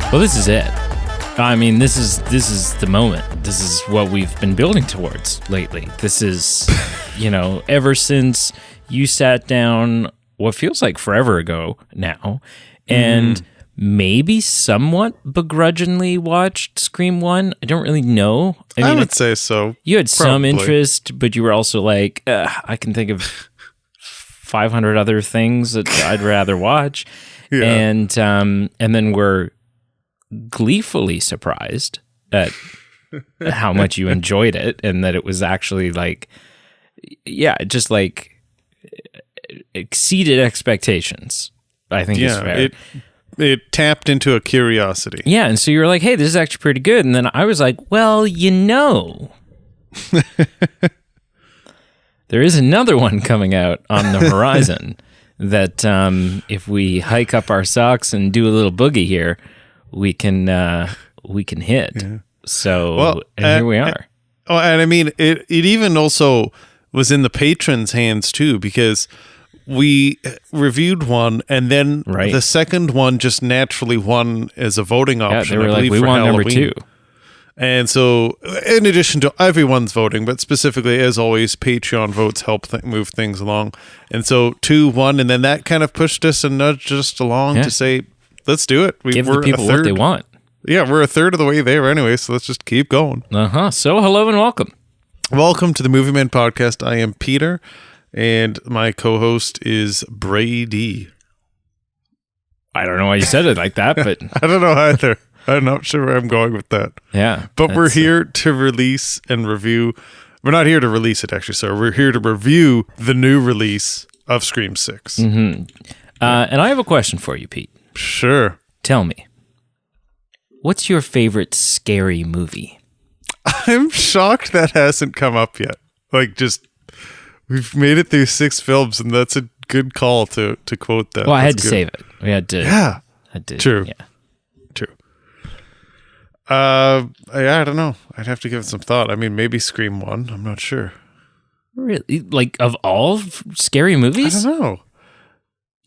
Well, this is it. I mean, this is the moment. This is what we've been building towards lately. This is, ever since you sat down what feels like forever ago now, and maybe somewhat begrudgingly watched Scream 1. I don't really know. I would say so. You had Probably some interest, but you were also like, I can think of 500 other things that I'd rather watch. Yeah. And then we're gleefully surprised at how much you enjoyed it, and that it was actually just exceeded expectations. I think is fair. It tapped into a curiosity. Yeah, and so you were like, hey, this is actually pretty good. And then I was like, well, there is another one coming out on the horizon that if we hike up our socks and do a little boogie here, we can hit. Yeah. So here we are. And I mean, it even also was in the patrons' hands too, because we reviewed one, and then the second one just naturally won as a voting option. Yeah, they were like, we want number 2. And so, in addition to everyone's voting, but specifically, as always, Patreon votes help move things along. And so 2 won, and then that kind of pushed us and nudged us along to say, let's do it. Give the people what they want. Yeah, we're a third of the way there anyway, so let's just keep going. So hello and welcome. Welcome to the Movie Man Podcast. I am Peter, and my co-host is Brady. I don't know why you said it like that, but... I don't know either. I'm not sure where I'm going with that. Yeah. But we're here to release and review. We're not here to release it, actually, so we're here to review the new release of Scream 6. Mm-hmm. And I have a question for you, Pete. Sure. Tell me, what's your favorite scary movie? I'm shocked that hasn't come up yet. We've made it through 6 films, and that's a good call to quote that. Well, I had to save it. We had to. Yeah. True. Yeah. True. I don't know. I'd have to give it some thought. I mean, maybe Scream 1. I'm not sure. Really? Of all scary movies? I don't know.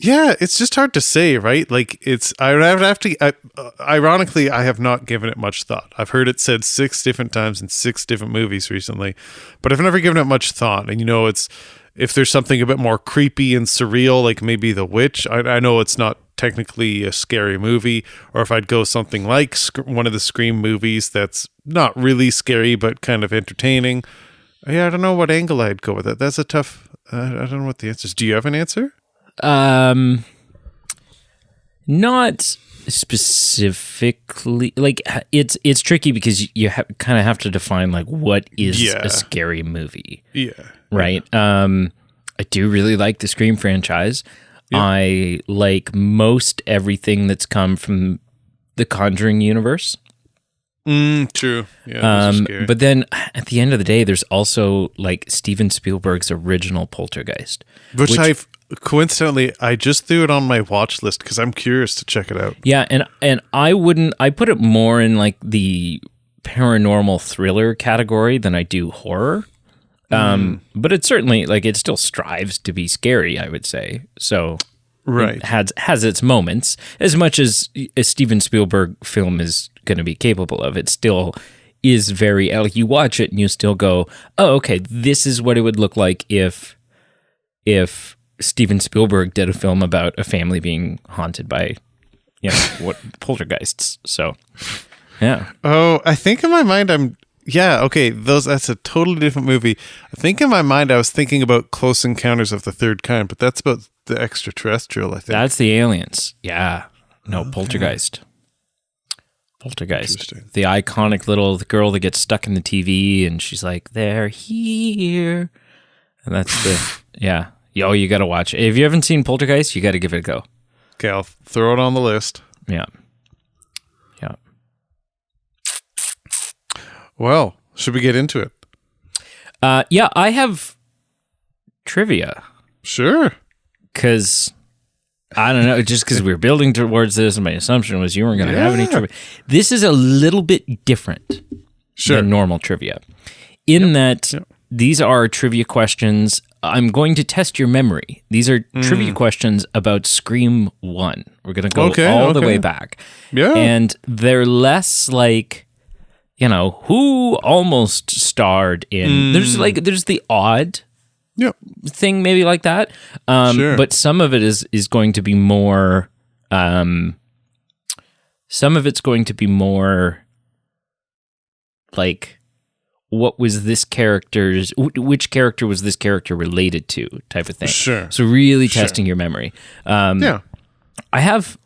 Yeah, it's just hard to say, right? I would have to. Ironically, I have not given it much thought. I've heard it said 6 different times in 6 different movies recently, but I've never given it much thought. And it's if there's something a bit more creepy and surreal, like maybe The Witch. I know it's not technically a scary movie, or if I'd go something like one of the Scream movies that's not really scary but kind of entertaining. Yeah, I don't know what angle I'd go with it. That's a tough. I don't know what the answer is. Do you have an answer? Not specifically. It's tricky because you kind of have to define what is a scary movie. Yeah. Right. I do really like the Scream franchise. Yeah. I like most everything that's come from the Conjuring universe. True. Yeah. But then at the end of the day, there's also Steven Spielberg's original Poltergeist, which I've coincidentally I just threw it on my watch list because I'm curious to check it out. Yeah, and I put it more in the paranormal thriller category than I do horror. But it certainly it still strives to be scary, I would say. So it has its moments. As much as a Steven Spielberg film is going to be capable of, it still is very you watch it and you still go, oh, okay, this is what it would look like if Steven Spielberg did a film about a family being haunted by what poltergeists. So yeah. Oh, I think in my mind okay, that's a totally different movie. I think in my mind I was thinking about Close Encounters of the Third Kind, but that's about the extraterrestrial, I think. That's the aliens. Yeah. No, Poltergeist. Poltergeist. The iconic the girl that gets stuck in the TV and she's like, they're here. And that's yeah. Yo, you got to watch it. If you haven't seen Poltergeist, you got to give it a go. Okay, I'll throw it on the list. Yeah. Yeah. Well, should we get into it? Yeah, I have trivia. Sure. Because, I don't know, just because we were building towards this, and my assumption was you weren't going to have any trivia. This is a little bit different than normal trivia. In that these are trivia questions I'm going to test your memory. These are trivia questions about Scream 1. We're going to go all the way back. Yeah. And they're less like, who almost starred in. There's the odd thing maybe like that. Sure. But some of it is going to be more like, what was this character's, which character was this character related to, type of thing. Sure. So really testing your memory. Yeah. I have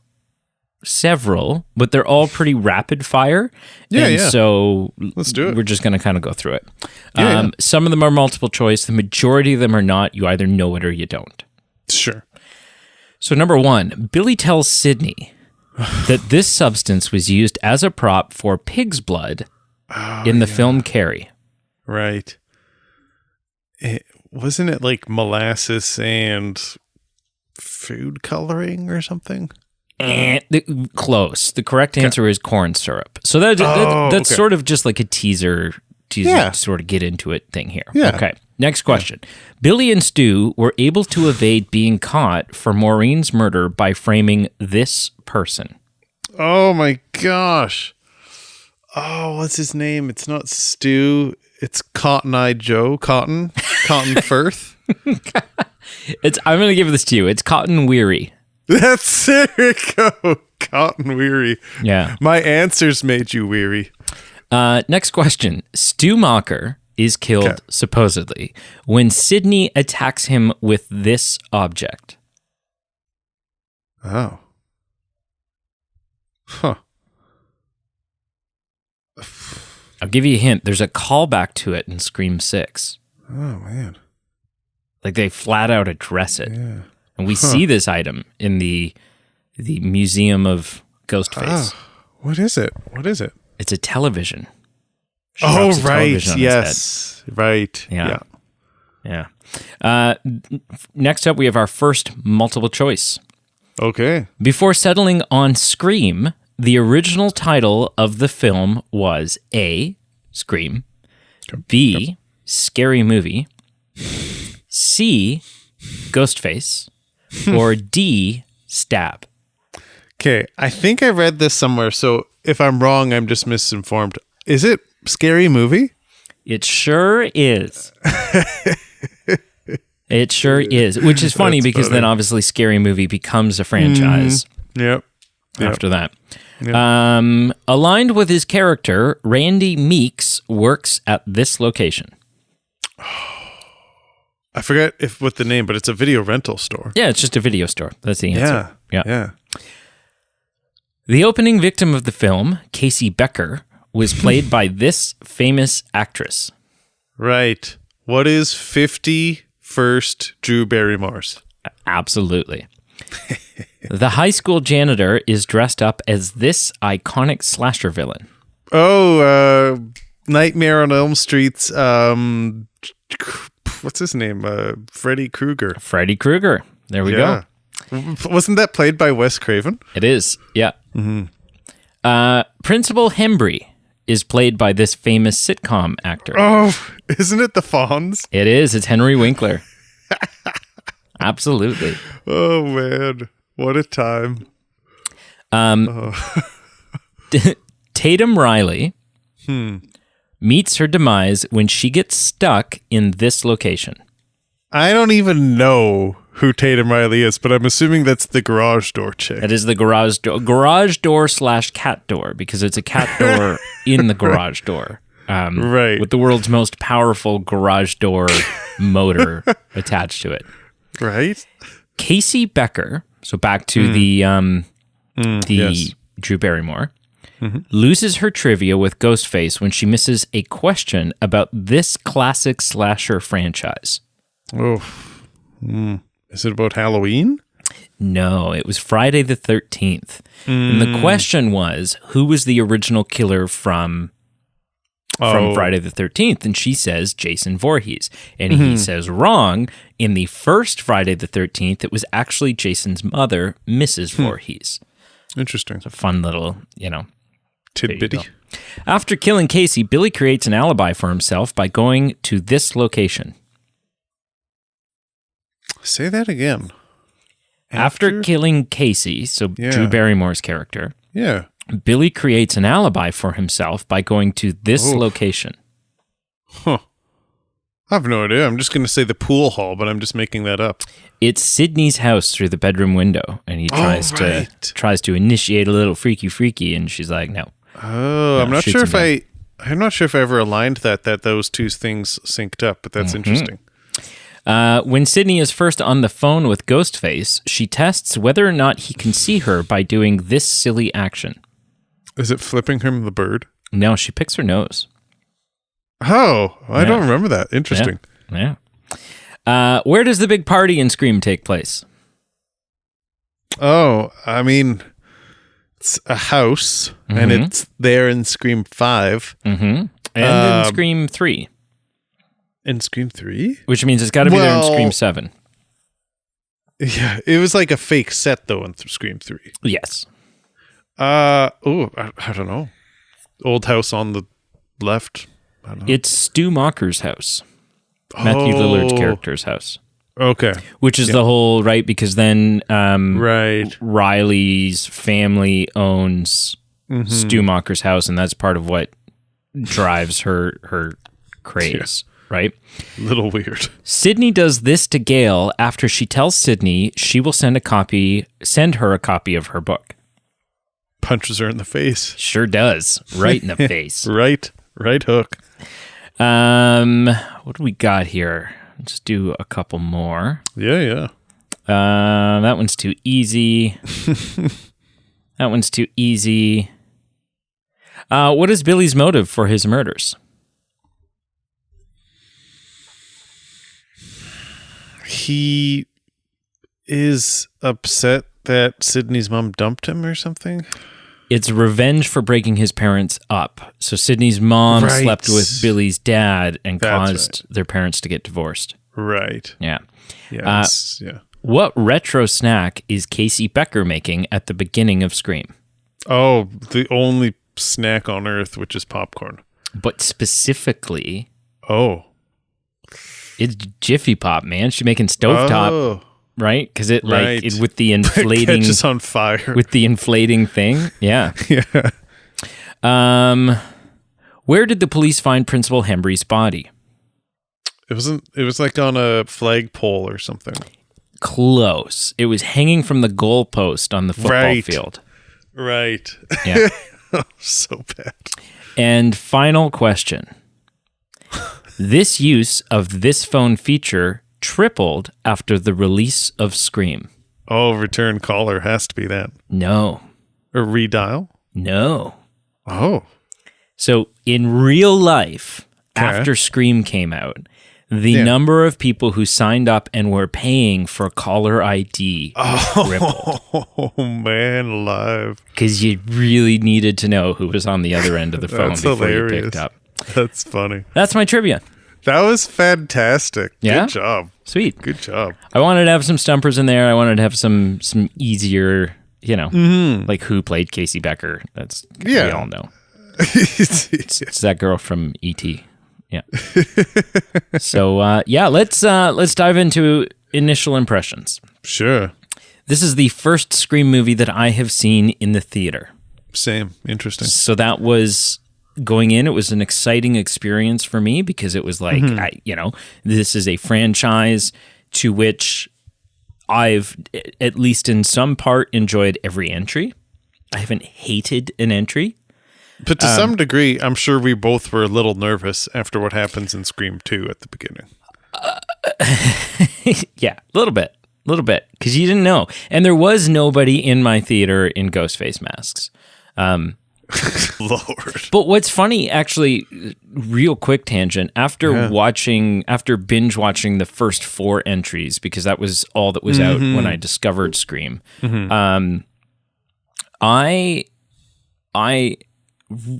several, but they're all pretty rapid fire. Yeah. So let's do it. We're just going to kind of go through it. Yeah. Some of them are multiple choice. The majority of them are not. You either know it or you don't. Sure. So number 1, Billy tells Sydney that this substance was used as a prop for pig's blood in the film Carrie. Right. Wasn't it like molasses and food coloring or something? Close. The correct answer is corn syrup. So that's sort of just like a teaser to sort of get into it thing here. Yeah. Okay. Next question. Yeah. Billy and Stu were able to evade being caught for Maureen's murder by framing this person. Oh my gosh. Oh, what's his name? It's not Stu. It's Cotton Eye Joe. Cotton Firth. I'm going to give this to you. It's Cotton Weary. That's there we go. Cotton Weary. Yeah. My answers made you weary. Next question. Stu Mocker is killed, supposedly, when Sydney attacks him with this object. Oh. Huh. I'll give you a hint. There's a callback to it in Scream 6. Oh, man. Like they flat out address it. Yeah. And we see this item in the Museum of Ghostface. Oh, what is it? It's a television. She Oh, drops a right. television on his Yes. Right. Yeah. Next up, we have our first multiple choice. Okay. Before settling on Scream, the original title of the film was A, Scream, B, Scary Movie, C, Ghostface, or D, Stab. Okay. I think I read this somewhere, so if I'm wrong, I'm just misinformed. Is it Scary Movie? It sure is. It sure is, which is funny because then obviously Scary Movie becomes a franchise. Yep. After that. Yep. Aligned with his character, Randy Meeks works at this location. I forget what the name, but it's a video rental store. Yeah, it's just a video store. That's the answer. Yeah. The opening victim of the film, Casey Becker, was played by this famous actress. Right. What is 51st Drew Barrymore's? Absolutely. The high school janitor is dressed up as this iconic slasher villain. Oh, Nightmare on Elm Street's, what's his name? Freddy Krueger. Freddy Krueger. There we go. Wasn't that played by Wes Craven? It is, yeah. Mm-hmm. Principal Hembry is played by this famous sitcom actor. Oh, isn't it the Fonz? It is. It's Henry Winkler. Absolutely. Oh, man. What a time. Tatum Riley meets her demise when she gets stuck in this location. I don't even know who Tatum Riley is, but I'm assuming that's the garage door chick. It is the garage door / cat door, because it's a cat door in the garage door. Right. With the world's most powerful garage door motor attached to it. Right. Casey Becker, so back to the Drew Barrymore, loses her trivia with Ghostface when she misses a question about this classic slasher franchise. Oh. Is it about Halloween? No, it was Friday the 13th. And the question was, who was the original killer from Friday the 13th? And she says Jason Voorhees. And he says wrong. In the first Friday the 13th, it was actually Jason's mother, Mrs. Voorhees. Interesting. It's a fun little, tidbitty. After killing Casey, Billy creates an alibi for himself by going to this location. Say that again. After killing Casey, so Drew Barrymore's character, yeah, Billy creates an alibi for himself by going to this location. Huh. I have no idea. I'm just going to say the pool hall, but I'm just making that up. It's Sydney's house through the bedroom window, and he tries to initiate a little freaky, and she's like, no. Oh, I'm not sure if I ever aligned that those two things synced up, but that's interesting. When Sydney is first on the phone with Ghostface, she tests whether or not he can see her by doing this silly action. Is it flipping him the bird? No, she picks her nose. Oh, I don't remember that. Interesting. Yeah. Where does the big party in Scream take place? Oh, I mean, it's a house, and it's there in Scream 5. And in Scream 3. In Scream 3? Which means it's got to be there in Scream 7. Yeah, it was like a fake set, though, in Scream 3. Yes. I don't know. Old house on the left. I don't know. It's Stu Macher's house. Matthew Lillard's character's house. Okay. Which is the whole, right? Because then right. Riley's family owns Stu Macher's house, and that's part of what drives her craze, right? A little weird. Sydney does this to Gail after she tells Sydney she will send her a copy of her book. Punches her in the face. Sure does. Right in the face. Right hook. What do we got here? Let's do a couple more. Yeah. That one's too easy. What is Billy's motive for his murders? He is upset that Sydney's mom dumped him or something. It's revenge for breaking his parents up. So Sydney's mom slept with Billy's dad and caused their parents to get divorced. Right. Yeah. Yeah. What retro snack is Casey Becker making at the beginning of Scream? Oh, the only snack on earth, which is popcorn. But specifically... Oh. It's Jiffy Pop, man. She's making stovetop, right? Because it with the inflating... It catches on fire. With the inflating thing. Yeah. Yeah. Where did the police find Principal Hembry's body? It was like on a flagpole or something. Close. It was hanging from the goalpost on the football field. Right. Yeah. So bad. And final question. This use of this phone feature tripled after the release of Scream. Oh, return caller has to be that. No. Or redial? No. Oh. So in real life, after Scream came out, the number of people who signed up and were paying for caller ID tripled. Oh, man, alive. Because you really needed to know who was on the other end of the phone before you picked up. That's funny. That's my trivia. That was fantastic. Yeah? Good job. Sweet. Good job. I wanted to have some stumpers in there. I wanted to have some easier, like who played Casey Becker. That's we all know. It's that girl from E.T. Yeah. So let's dive into initial impressions. Sure. This is the first Scream movie that I have seen in the theater. Same. Interesting. So that was going in. It was an exciting experience for me because it was like, this is a franchise to which I've, at least in some part, enjoyed every entry. I haven't hated an entry. But to some degree, I'm sure we both were a little nervous after what happens in Scream 2 at the beginning. Yeah, a little bit, because you didn't know. And there was nobody in my theater in Ghostface masks. Lord. But what's funny, actually, real quick tangent, after binge watching the first 4 entries, because that was all that was out when I discovered Scream, I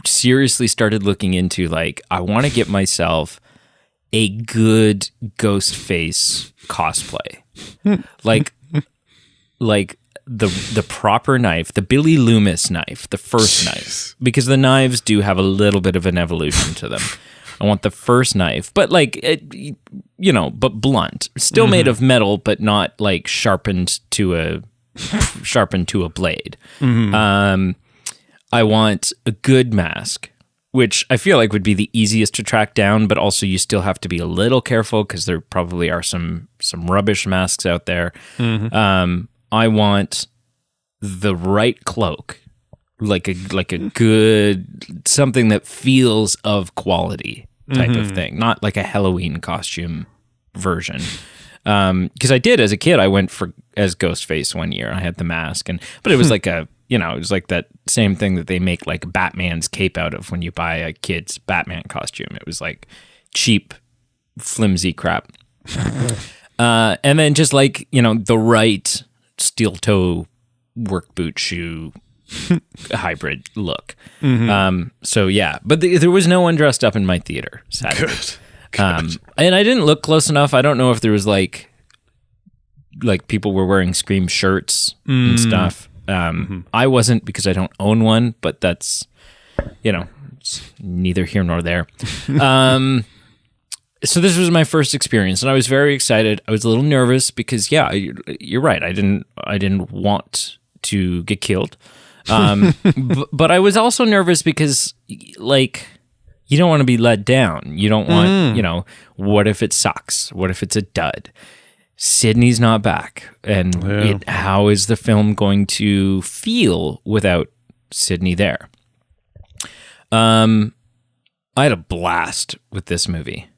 seriously started looking into, like, I want to get myself a good Ghostface cosplay. like the proper knife, the Billy Loomis knife, the first knife, because the knives do have a little bit of an evolution to them. I want the first knife, but like, but blunt, still made of metal, but not like sharpened to a blade. I want a good mask, which I feel like would be the easiest to track down, but also you still have to be a little careful because there probably are some rubbish masks out there. I want the right cloak, like a good, something that feels of quality type of thing, not like a Halloween costume version. Because I did as a kid, I went as Ghostface one year. I had the mask, but it was like it was like that same thing that they make like Batman's cape out of when you buy a kid's Batman costume. It was like cheap, flimsy crap. And then just like, the right steel toe work boot shoe hybrid look. So yeah, but there was no one dressed up in my theater, sadly. Good. And I didn't look close enough. I don't know if there was like people were wearing Scream shirts and stuff. I wasn't because I don't own one, but that's, it's neither here nor there. So this was my first experience and I was very excited. I was a little nervous because you're right. I didn't want to get killed. But I was also nervous because like, you don't want to be let down. You don't want, what if it sucks? What if it's a dud? Sydney's not back. And how is the film going to feel without Sydney there? I had a blast with this movie.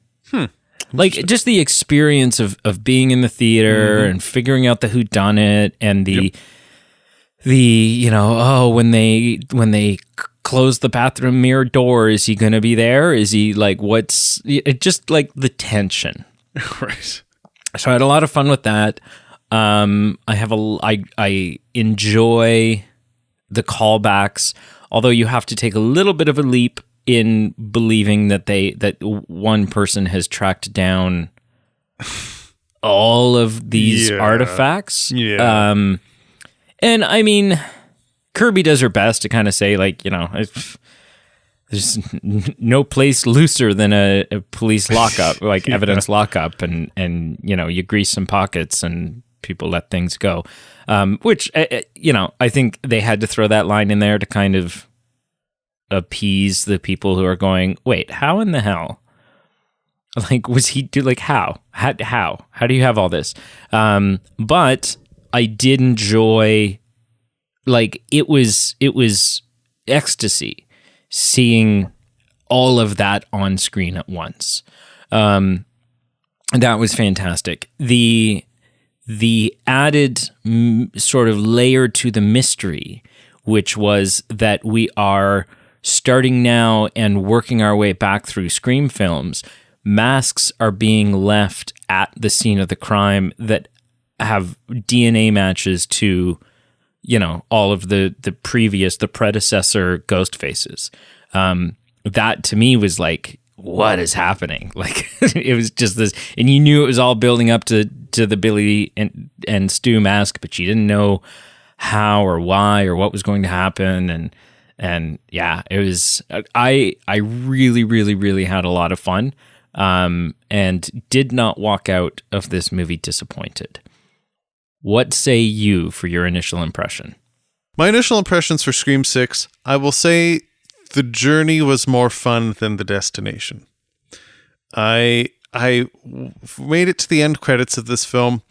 Like just the experience of being in the theater and figuring out the whodunit and the when they close the bathroom mirror door, is he going to be there? Is he like, just like the tension. Right. So I had a lot of fun with that. I enjoy the callbacks, although you have to take a little bit of a leap in believing that one person has tracked down all of these artifacts. Yeah. And I mean, Kirby does her best to kind of say, like, there's no place looser than a police lockup, like evidence lockup, and you grease some pockets and people let things go. Which, I think they had to throw that line in there to kind of appease the people who are going, wait, how in the hell? Like, was he how do you have all this? But I did enjoy, like, it was ecstasy seeing all of that on screen at once. That was fantastic. The added sort of layer to the mystery, which was that we are starting now and working our way back through Scream films. Masks are being left at the scene of the crime that have DNA matches to, all of the predecessor ghost faces. That to me was like, what is happening? Like, it was just this, and you knew it was all building up to the Billy and Stu mask, but you didn't know how or why or what was going to happen. And yeah, it was, I really, really, really had a lot of fun, and did not walk out of this movie disappointed. What say you for your initial impression? My initial impressions for Scream 6, I will say the journey was more fun than the destination. I made it to the end credits of this film,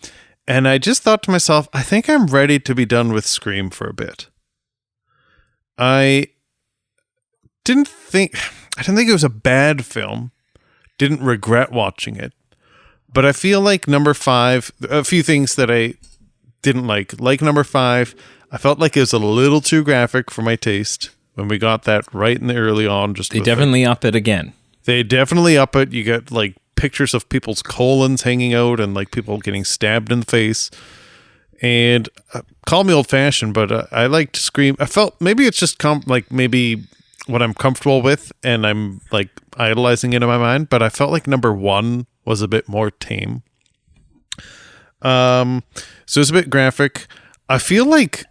and I just thought to myself, I think I'm ready to be done with Scream for a bit. I didn't think it was a bad film. Didn't regret watching it. But I feel like number 5, a few things that I didn't like. Like number 5, I felt like it was a little too graphic for my taste when we got that right in the early on. They definitely up it again. They definitely up it. You get like pictures of people's colons hanging out and like people getting stabbed in the face. And call me old fashioned, but I liked Scream. I felt maybe it's just maybe what I'm comfortable with and I'm like idolizing it in my mind, but I felt like number 1 was a bit more tame. So it's a bit graphic. I feel like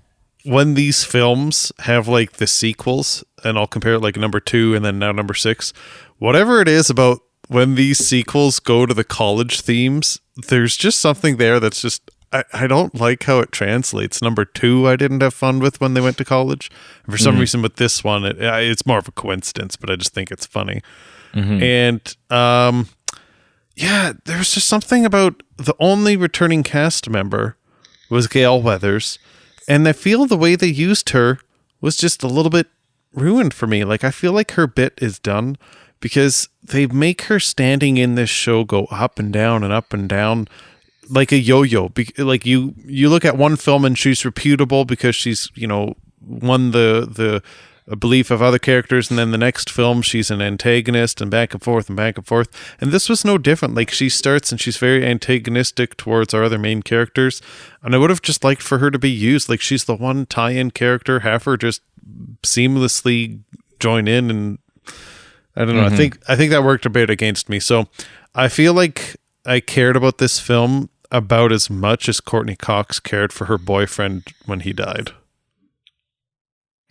when these films have like the sequels, and I'll compare it like number 2 and then now number 6. Whatever it is about when these sequels go to the college themes, there's just something there that's just, I don't like how it translates. Number 2, I didn't have fun with when they went to college. And for some reason with this one, it's more of a coincidence, but I just think it's funny. And yeah, there's just something about the only returning cast member was Gale Weathers. And I feel the way they used her was just a little bit ruined for me. Like, I feel like her bit is done because they make her standing in this show go up and down and up and down like a yo-yo. Like, you look at one film and she's reputable because she's, won the belief of other characters, and then the next film she's an antagonist, and back and forth and back and forth. And this was no different. Like, she starts and she's very antagonistic towards our other main characters, and I would have just liked for her to be used. Like, she's the one tie-in character. Have her just seamlessly join in, and I don't know. I think that worked a bit against me. So I feel like I cared about this film about as much as Courtney Cox cared for her boyfriend when he died.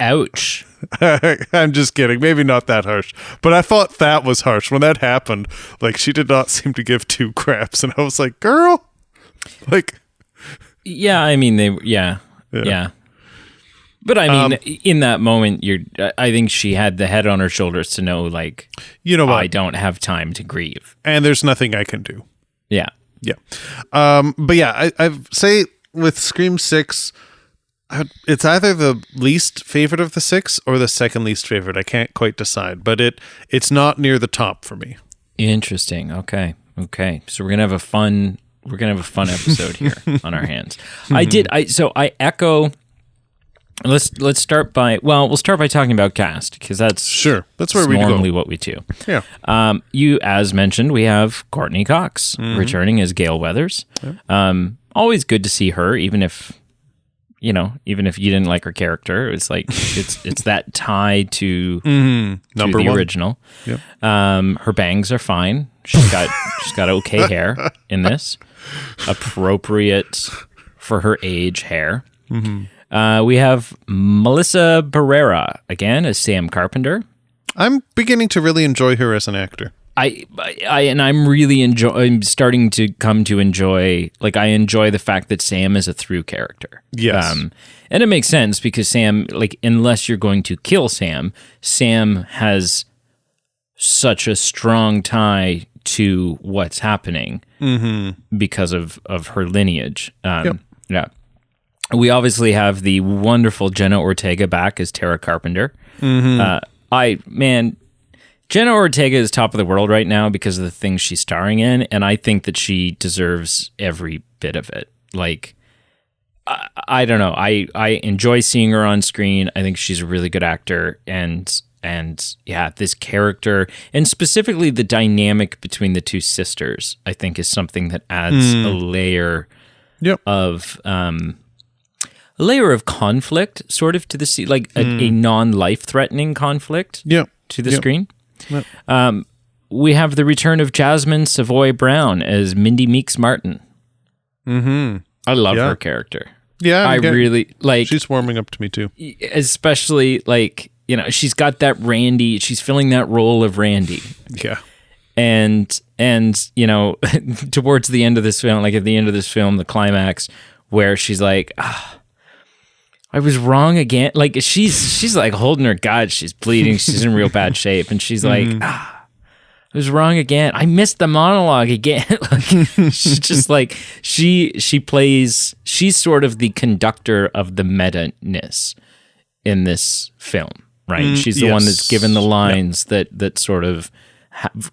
Ouch. I'm just kidding. Maybe not that harsh. But I thought that was harsh. When that happened, like, she did not seem to give 2 craps. And I was like, girl. Like. Yeah, I mean, yeah. But I mean, in that moment, I think she had the head on her shoulders to know, like, what? I don't have time to grieve. And there's nothing I can do. Yeah. Yeah. But yeah, I say with Scream 6, it's either the least favorite of the 6 or the second least favorite. I can't quite decide, but it's not near the top for me. Interesting. Okay. So we're gonna have a fun episode here on our hands. I echo. Let's start by we'll start by talking about cast, because that's where we normally go. What we do. Yeah. You, as mentioned, we have Courtney Cox returning as Gale Weathers. Yeah. Always good to see her, even if you didn't like her character. It's like it's that tie to number the 1 original. Yep. Her bangs are fine. She's got okay hair in this, appropriate for her age hair. We have Melissa Barrera again as Sam Carpenter. I'm beginning to really enjoy her as an actor. I'm starting to come to enjoy, like, I enjoy the fact that Sam is a through character. Yes. And it makes sense because Sam, like, unless you're going to kill Sam has such a strong tie to what's happening because of her lineage. Yep. Yeah. We obviously have the wonderful Jenna Ortega back as Tara Carpenter. Jenna Ortega is top of the world right now because of the things she's starring in, and I think that she deserves every bit of it. Like, I don't know. I enjoy seeing her on screen. I think she's a really good actor, and yeah, this character, and specifically the dynamic between the two sisters, I think is something that adds a layer of conflict, sort of, to the like a non-life threatening conflict to the screen. Yep. We have the return of Jasmine Savoy Brown as Mindy Meeks Martin. I love her character. Yeah, I really like. She's warming up to me too. Especially, like, she's got that Randy. She's filling that role of Randy. Yeah. And towards the end of this film, like at the end of this film, the climax where she's like, I was wrong again. Like, she's like holding her gut. She's bleeding. She's in real bad shape. And she's like, I was wrong again. I missed the monologue again. Like, she's just like, she's sort of the conductor of the meta-ness in this film, right? She's the one that's given the lines that sort of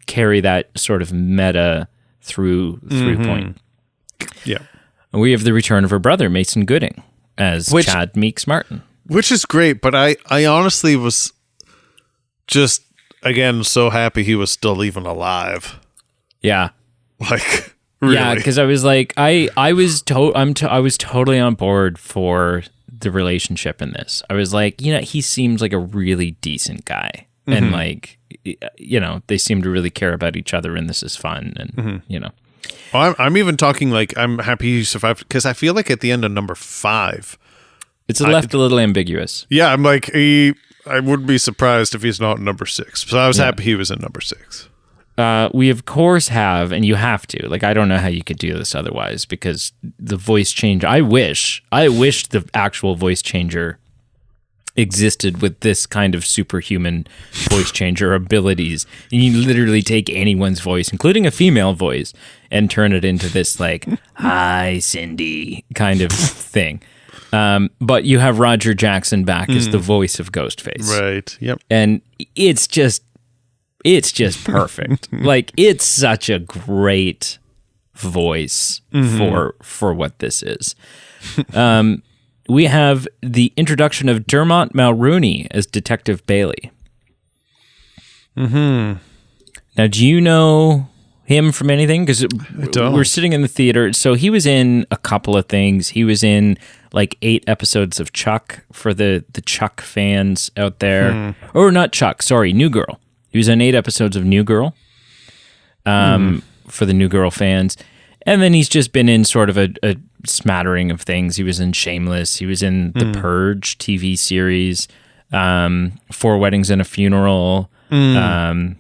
carry that sort of meta through point. Yeah. And we have the return of her brother, Mason Gooding, as Chad Meeks Martin. Which is great, but I honestly was just, again, so happy he was still even alive. Yeah. Like, really. Yeah, because I was like, I was totally on board for the relationship in this. I was like, he seems like a really decent guy. And like, they seem to really care about each other, and this is fun, and Well, I'm even talking like I'm happy he survived, because I feel like at the end of number 5, it's left a little ambiguous. Yeah, I'm like, I wouldn't be surprised if he's not in number 6. So I was happy he was in number 6. We of course have, and you have to. Like, I don't know how you could do this otherwise, because the voice change. I wish the actual voice changer existed with this kind of superhuman voice changer abilities. And you literally take anyone's voice, including a female voice, and turn it into this like "Hi, Cindy" kind of thing. But you have Roger Jackson back as the voice of Ghostface, Right. Yep. and it's just perfect. Like, it's such a great voice for what this is. We have the introduction of Dermot Mulroney as Detective Bailey. Now, do you know him from anything? Because we're sitting in the theater. So he was in a couple of things. He was in like 8 episodes of Chuck for the Chuck fans out there. Or not Chuck, sorry, New Girl. He was in 8 episodes of New Girl for the New Girl fans. And then he's just been in sort of a smattering of things. He was in Shameless. He was in the Purge TV series, 4 Weddings and a Funeral. I'm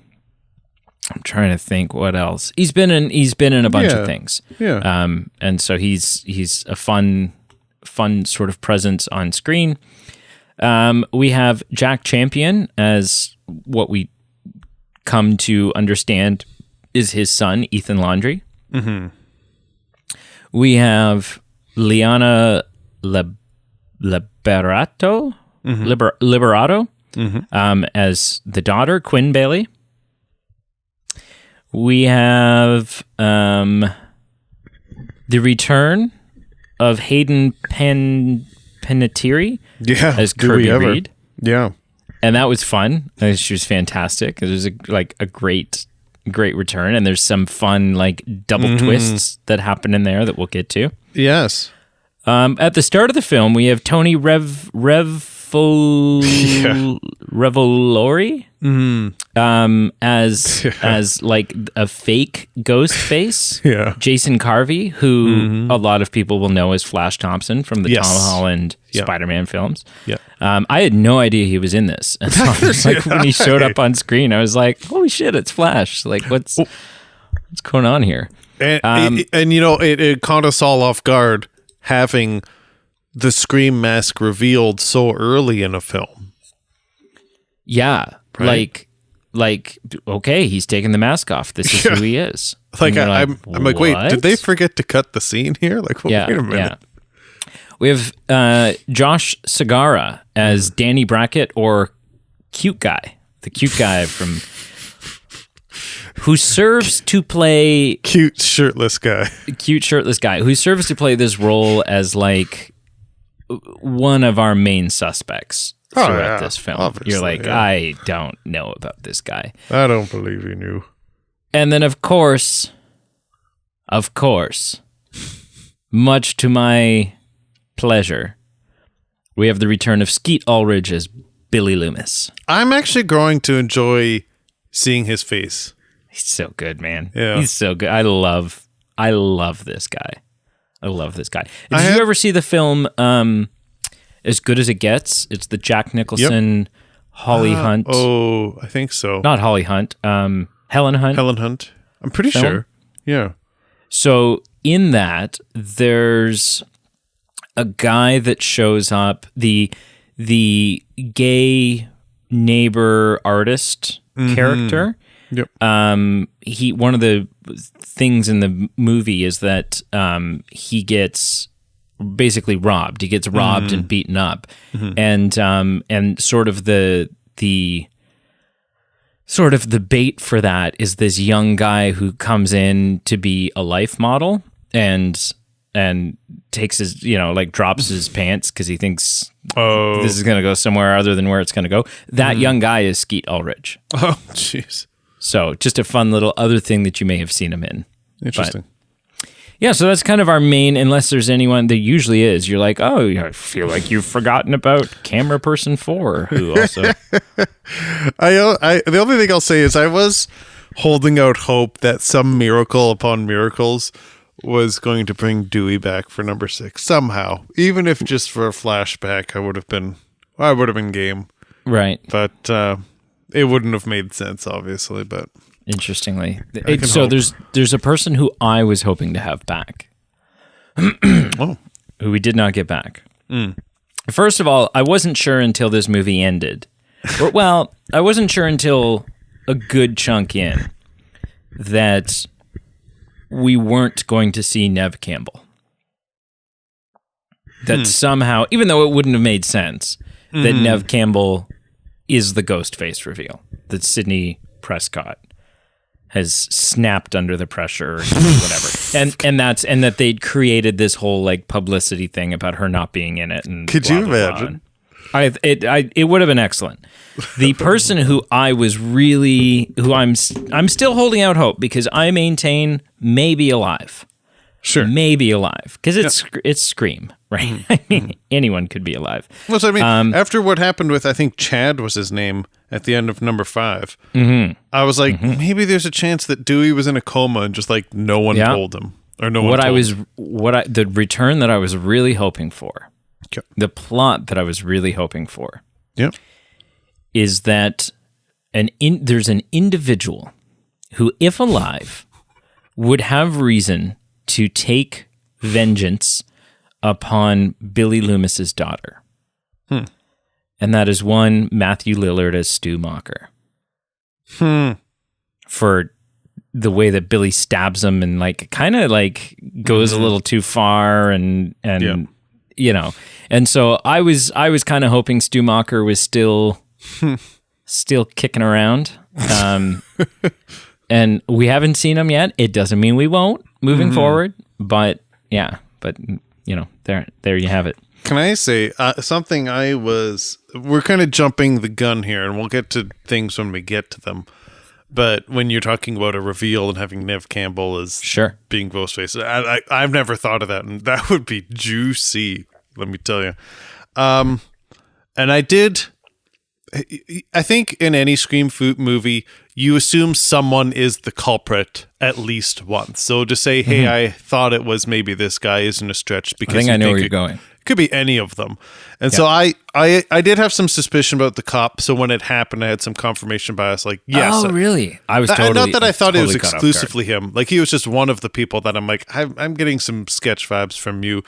trying to think what else. He's been in a bunch of things. Yeah. And so he's a fun sort of presence on screen. We have Jack Champion as what we come to understand is his son, Ethan Laundrie. We have Liana Liberato as the daughter, Quinn Bailey. We have the return of Hayden Panettiere as Kirby Reed. Yeah. And that was fun. She was fantastic. It was a great return, and there's some fun like double twists that happen in there that we'll get to. Yes. At the start of the film, we have Tony Revolori as like a fake ghost face. Yeah. Jason Carvey, who a lot of people will know as Flash Thompson from the Tom Holland Spider-Man films. Yeah. I had no idea he was in this. And so like when he showed up on screen, I was like, "Holy shit, it's Flash!" Like, what's going on here? And you know, it caught us all off guard having the Scream mask revealed so early in a film. Yeah, right? like okay, he's taking the mask off. This is who he is. Like I'm like, wait, did they forget to cut the scene here? Like, wait a minute. Yeah. We have Josh Segarra as Danny Brackett, or Cute Guy, the cute guy who serves to play cute shirtless guy who serves to play this role as like one of our main suspects throughout this film. You're like, I don't know about this guy. I don't believe in you. And then of course, much to my pleasure, we have the return of Skeet Ulrich as Billy Loomis. I'm actually growing to enjoy seeing his face. He's so good, man. Yeah. He's so good. I love this guy. Did you ever see the film As Good as It Gets? It's the Jack Nicholson, Holly Hunt. Oh, I think so. Not Holly Hunt. Helen Hunt. Helen Hunt. I'm pretty sure. Yeah. So in that, there's a guy that shows up, the gay neighbor artist character. Yep. One of the things in the movie is that he gets basically robbed. He gets robbed and beaten up, and sort of the bait for that is this young guy who comes in to be a life model and takes his, like drops his pants because he thinks this is going to go somewhere other than where it's going to go. That young guy is Skeet Ulrich. Oh, jeez. So just a fun little other thing that you may have seen him in. Interesting. But, yeah, so that's kind of our main, unless there's anyone, there usually is. You're like, oh, I feel like you've forgotten about Camera Person 4, who also... the only thing I'll say is I was holding out hope that some miracle upon miracles was going to bring Dewey back for number 6 somehow. Even if just for a flashback, I would have been game. Right. But it wouldn't have made sense, obviously. But Interestingly, hope. there's a person who I was hoping to have back, oh, who we did not get back. First of all, I wasn't sure until this movie ended. Well, I wasn't sure until a good chunk in that we weren't going to see Neve Campbell. That somehow, even though it wouldn't have made sense, that Neve Campbell is the Ghostface reveal. That Sidney Prescott has snapped under the pressure or whatever. and that they'd created this whole like publicity thing about her not being in it. And could blah, you blah, imagine? Blah. It would have been excellent. The person who I'm still holding out hope because I maintain may be alive. Sure. May be alive because it's Scream, right? I mean, anyone could be alive. Well, so, I mean, after what happened with, I think Chad was his name at the end of number 5, I was like, maybe there's a chance that Dewey was in a coma and just like no one told him or no one. The return that I was really hoping for, the plot that I was really hoping for, is that there's an individual who, if alive, would have reason to take vengeance upon Billy Loomis's daughter. And that is one Matthew Lillard as Stu Macher. For the way that Billy stabs him and like kind of like goes a little too far and you know. And so I was kind of hoping Stu Macher was still kicking around. And we haven't seen him yet. It doesn't mean we won't moving forward, but you know, there you have it. Can I say something? We're kind of jumping the gun here, and we'll get to things when we get to them. But when you're talking about a reveal and having Neve Campbell as being Ghostface, I've never thought of that, and that would be juicy. Let me tell you. And I think in any Scream movie, you assume someone is the culprit at least once. So to say, hey, I thought it was maybe this guy isn't a stretch because I think I know where you're going. It could be any of them. And so I did have some suspicion about the cop. So when it happened, I had some confirmation bias. Like, yes. Oh, really? I was totally... Not that I thought it was exclusively him. Like, he was just one of the people that I'm like, I'm getting some sketch vibes from you.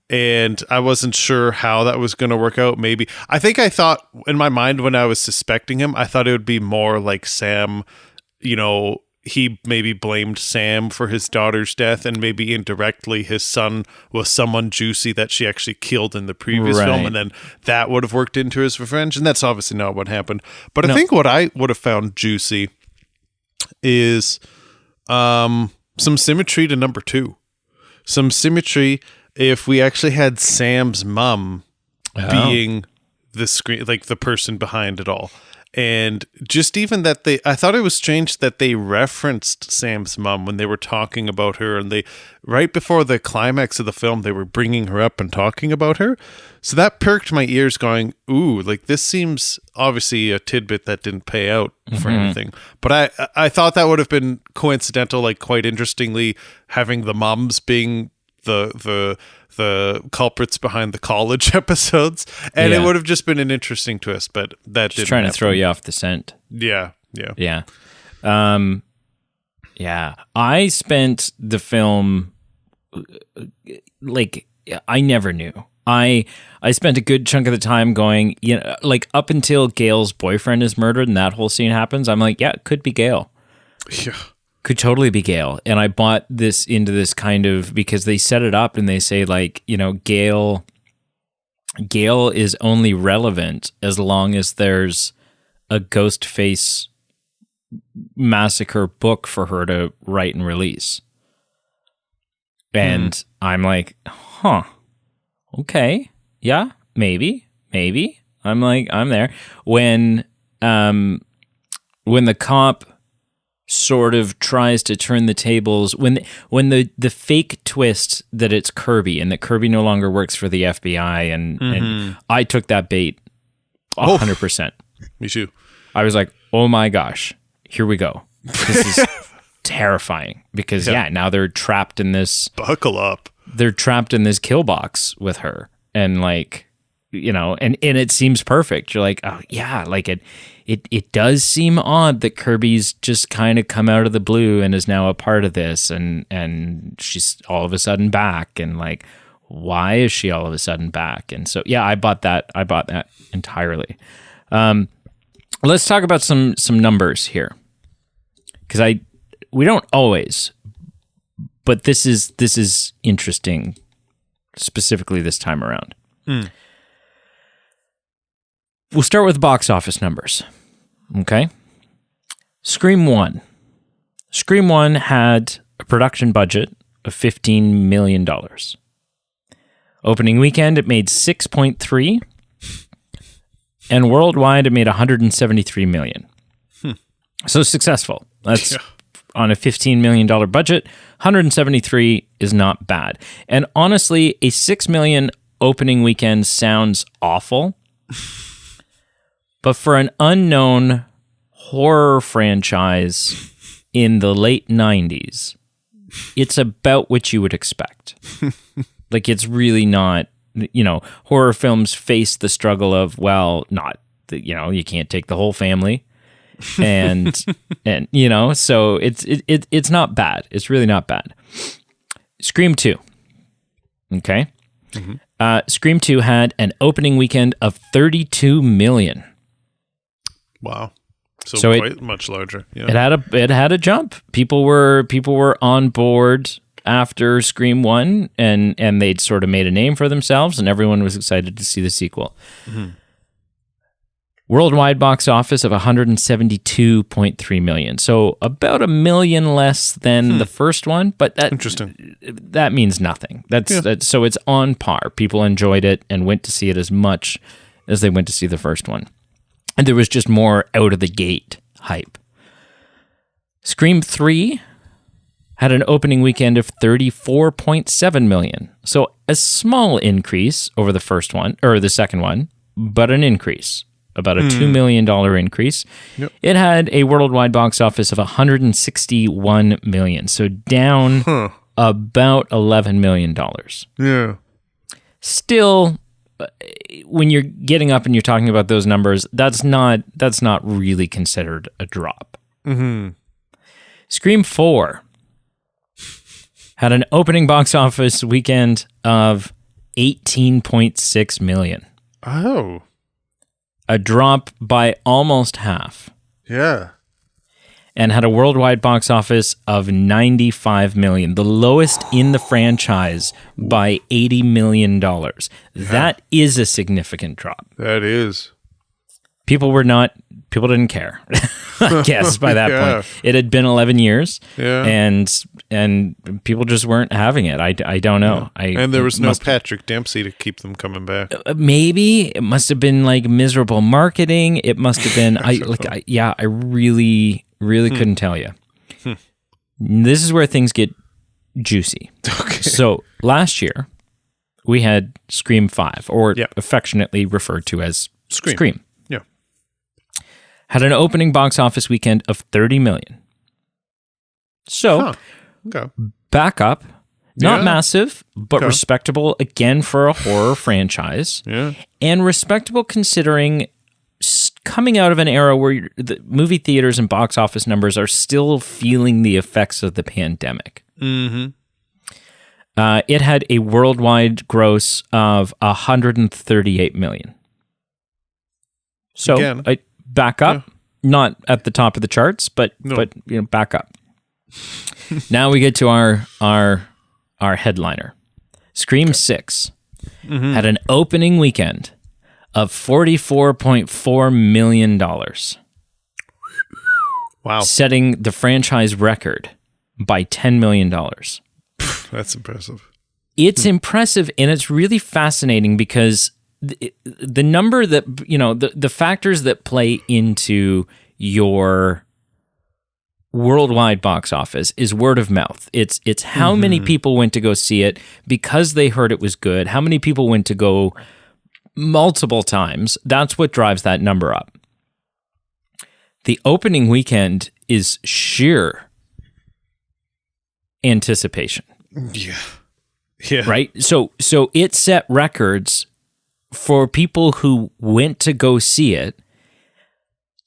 And I wasn't sure how that was going to work out. Maybe I thought in my mind when I was suspecting him, I thought it would be more like Sam, you know, he maybe blamed Sam for his daughter's death, and maybe indirectly his son was someone juicy that she actually killed in the previous film, and then that would have worked into his revenge. And that's obviously not what happened. But I think what I would have found juicy is some symmetry to number 2. Some symmetry if we actually had Sam's mom being the screen, like the person behind it all. And just even that I thought it was strange that they referenced Sam's mom when they were talking about her, and they, right before the climax of the film, they were bringing her up and talking about her. So that perked my ears going, ooh, like this seems obviously a tidbit that didn't pay out for anything. But I thought that would have been coincidental, like quite interestingly, having the moms being the culprits behind the college episodes, and it would have just been an interesting twist, but that just didn't trying happen. To throw you off the scent. Yeah. I spent the film like I never knew. I spent a good chunk of the time going, you know, like up until Gail's boyfriend is murdered and that whole scene happens, I'm like, yeah, it could be Gail. Yeah. Could totally be Gail. And I bought this into this kind of, because they set it up and they say like, you know, Gail is only relevant as long as there's a Ghostface massacre book for her to write and release. And I'm like, okay, yeah, maybe. I'm like, I'm there. When the cop sort of tries to turn the tables, when the fake twist that it's Kirby and that Kirby no longer works for the FBI, and I took that bait 100%. Me too. I was like, oh my gosh, here we go. This is terrifying because now they're trapped in this. Buckle up. They're trapped in this kill box with her, and like, and it seems perfect. You're like, oh yeah, like it does seem odd that Kirby's just kind of come out of the blue and is now a part of this, and she's all of a sudden back, and like, why is she all of a sudden back? And so yeah, I bought that entirely. Let's talk about some numbers here, because we don't always, but this is interesting, specifically this time around. We'll start with box office numbers. Okay. Scream 1 had a production budget of $15 million. Opening weekend, it made 6.3, and worldwide, it made 173 million. So successful. That's on a $15 million budget. 173 is not bad. And honestly, a 6 million opening weekend sounds awful. But for an unknown horror franchise in the late 90s, it's about what you would expect. Like, it's really not, horror films face the struggle of, well, not, you can't take the whole family. And so it's not bad. It's really not bad. Scream 2. Okay. Scream 2 had an opening weekend of 32 million. Wow. So quite much larger. Yeah. It had a jump. People were on board after Scream 1, and they'd sort of made a name for themselves, and everyone was excited to see the sequel. Worldwide box office of 172.3 million. So about $1 million less than the first one, but interesting. That means nothing. So it's on par. People enjoyed it and went to see it as much as they went to see the first one. And there was just more out of the gate hype. Scream 3 had an opening weekend of 34.7 million. So a small increase over the first one, or the second one, but an increase. About a $2 million increase. Yep. It had a worldwide box office of 161 million. So down about $11 million. Yeah. Still, when you're getting up and you're talking about those numbers, that's not really considered a drop. Scream 4 had an opening box office weekend of 18.6 million. Oh. A drop by almost half. Yeah. And had a worldwide box office of 95 million, the lowest in the franchise by $80 million. That is a significant drop. That is. People didn't care, I guess, by that point. It had been 11 years, and people just weren't having it. I don't know. And there was no Patrick Dempsey to keep them coming back. Maybe. It must have been like miserable marketing. It must have been, I really couldn't tell you. This is where things get juicy. Okay. So last year, we had Scream 5, or affectionately referred to as Scream. Yeah. Had an opening box office weekend of 30 million. So, back up. Not massive, but respectable again for a horror franchise. Yeah. And respectable considering coming out of an era where the movie theaters and box office numbers are still feeling the effects of the pandemic. It had a worldwide gross of 138 million. So, again, back up, not at the top of the charts, but back up. Now we get to our headliner. Scream 6 had an opening weekend of $44.4 million. Wow. Setting the franchise record by $10 million. That's impressive. It's impressive, and it's really fascinating because the number that, the factors that play into your worldwide box office is word of mouth. It's how many people went to go see it because they heard it was good. How many people went to go multiple times. That's what drives that number up. The opening weekend is sheer anticipation. Yeah. Yeah. Right? So it set records for people who went to go see it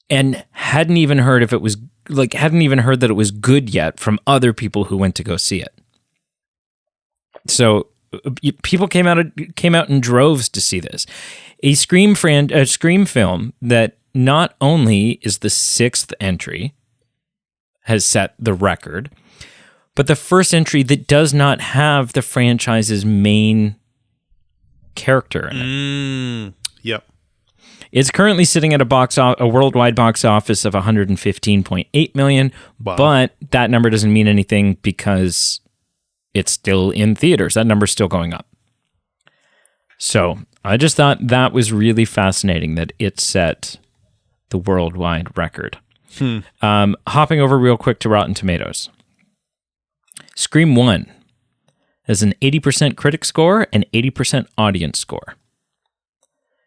and hadn't even heard that it was good yet from other people who went to go see it. So people came out in droves to see this. A Scream film that not only is the 6th entry, has set the record, but the first entry that does not have the franchise's main character in it. Yep. It's currently sitting at a worldwide box office of 115.8 million, but that number doesn't mean anything because it's still in theaters. That number's still going up. So I just thought that was really fascinating that it set the worldwide record. Hopping over real quick to Rotten Tomatoes. Scream 1 has an 80% critic score and 80% audience score.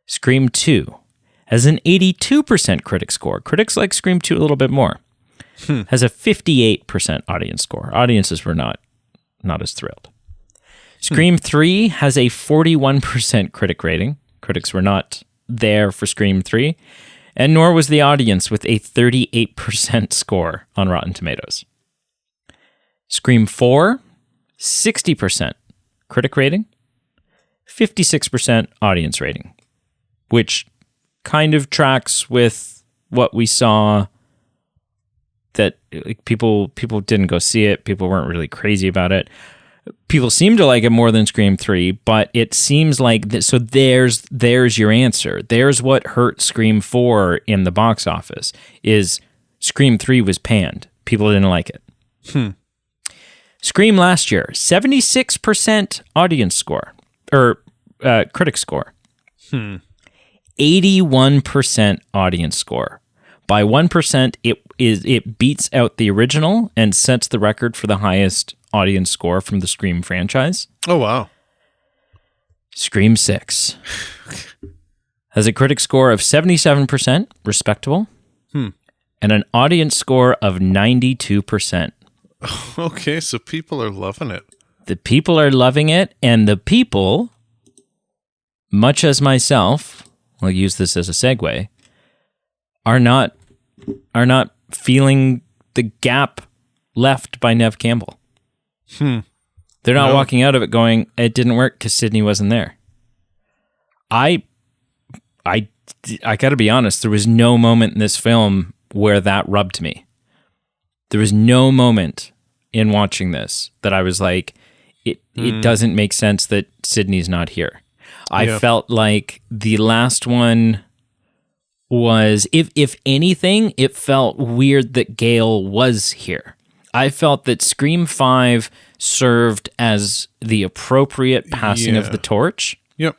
Scream 2 has an 82% critic score. Critics like Scream 2 a little bit more. Has a 58% audience score. Audiences were not as thrilled. Scream 3 has a 41% critic rating. Critics were not there for Scream 3, and nor was the audience with a 38% score on Rotten Tomatoes. Scream 4, 60% critic rating, 56% audience rating, which kind of tracks with what we saw, that people didn't go see it. People weren't really crazy about it. People seem to like it more than Scream 3, but it seems like so there's your answer. There's what hurt Scream 4 in the box office is Scream 3 was panned. People didn't like it. Scream last year, 76% audience score or critic score. 81% audience score. By 1%, it beats out the original and sets the record for the highest audience score from the Scream franchise. Oh, wow. Scream 6 has a critic score of 77%, respectable, and an audience score of 92%. Okay, so people are loving it. The people are loving it, and the people, much as myself, I'll use this as a segue, are not feeling the gap left by Neve Campbell. They're not walking out of it going, it didn't work because Sydney wasn't there. I got to be honest, there was no moment in this film where that rubbed me. There was no moment in watching this that I was like, it doesn't make sense that Sydney's not here. I felt like the last one was, if anything, it felt weird that Gail was here. I felt that Scream 5 served as the appropriate passing of the torch. Yep.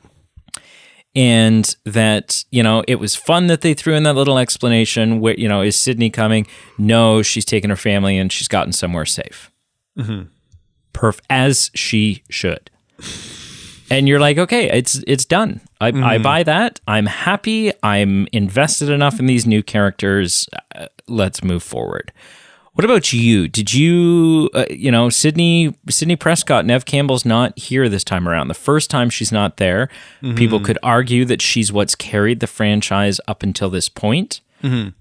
And that, it was fun that they threw in that little explanation where, is Sydney coming? No, she's taken her family and she's gotten somewhere safe. As she should. And you're like, okay, it's done. I buy that. I'm happy. I'm invested enough in these new characters. Let's move forward. What about you? Did you, Sydney Prescott, Neve Campbell's not here this time around. The first time she's not there, people could argue that she's what's carried the franchise up until this point. Did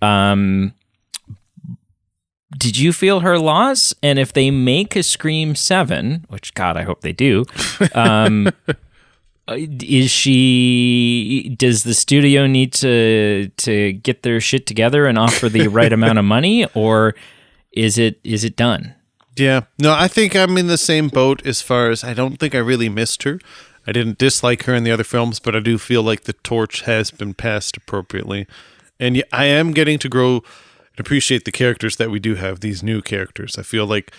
you feel her loss? And if they make a Scream 7, which, God, I hope they do, does the studio need to get their shit together and offer the right amount of money, or is it done? Yeah. No, I think I'm in the same boat as far as I don't think I really missed her. I didn't dislike her in the other films, but I do feel like the torch has been passed appropriately. And I am getting to grow and appreciate the characters that we do have, these new characters. I feel like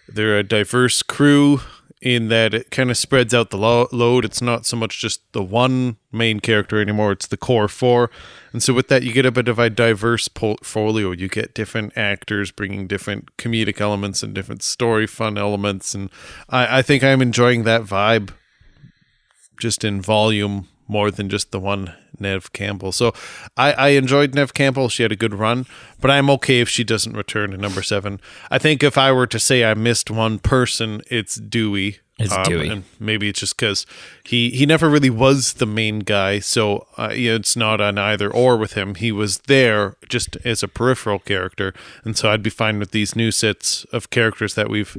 they're a diverse crew in that it kind of spreads out the load. It's not so much just the one main character anymore. It's the core four. And so with that, you get a bit of a diverse portfolio. You get different actors bringing different comedic elements and different story fun elements. And I think I'm enjoying that vibe just in volume more than just the one Neve Campbell. So I enjoyed Neve Campbell. She had a good run, but I'm okay if she doesn't return to number 7. I think if I were to say I missed one person, it's Dewey. It's Dewey. And maybe it's just because he never really was the main guy. So it's not an either or with him. He was there just as a peripheral character. And so I'd be fine with these new sets of characters that we've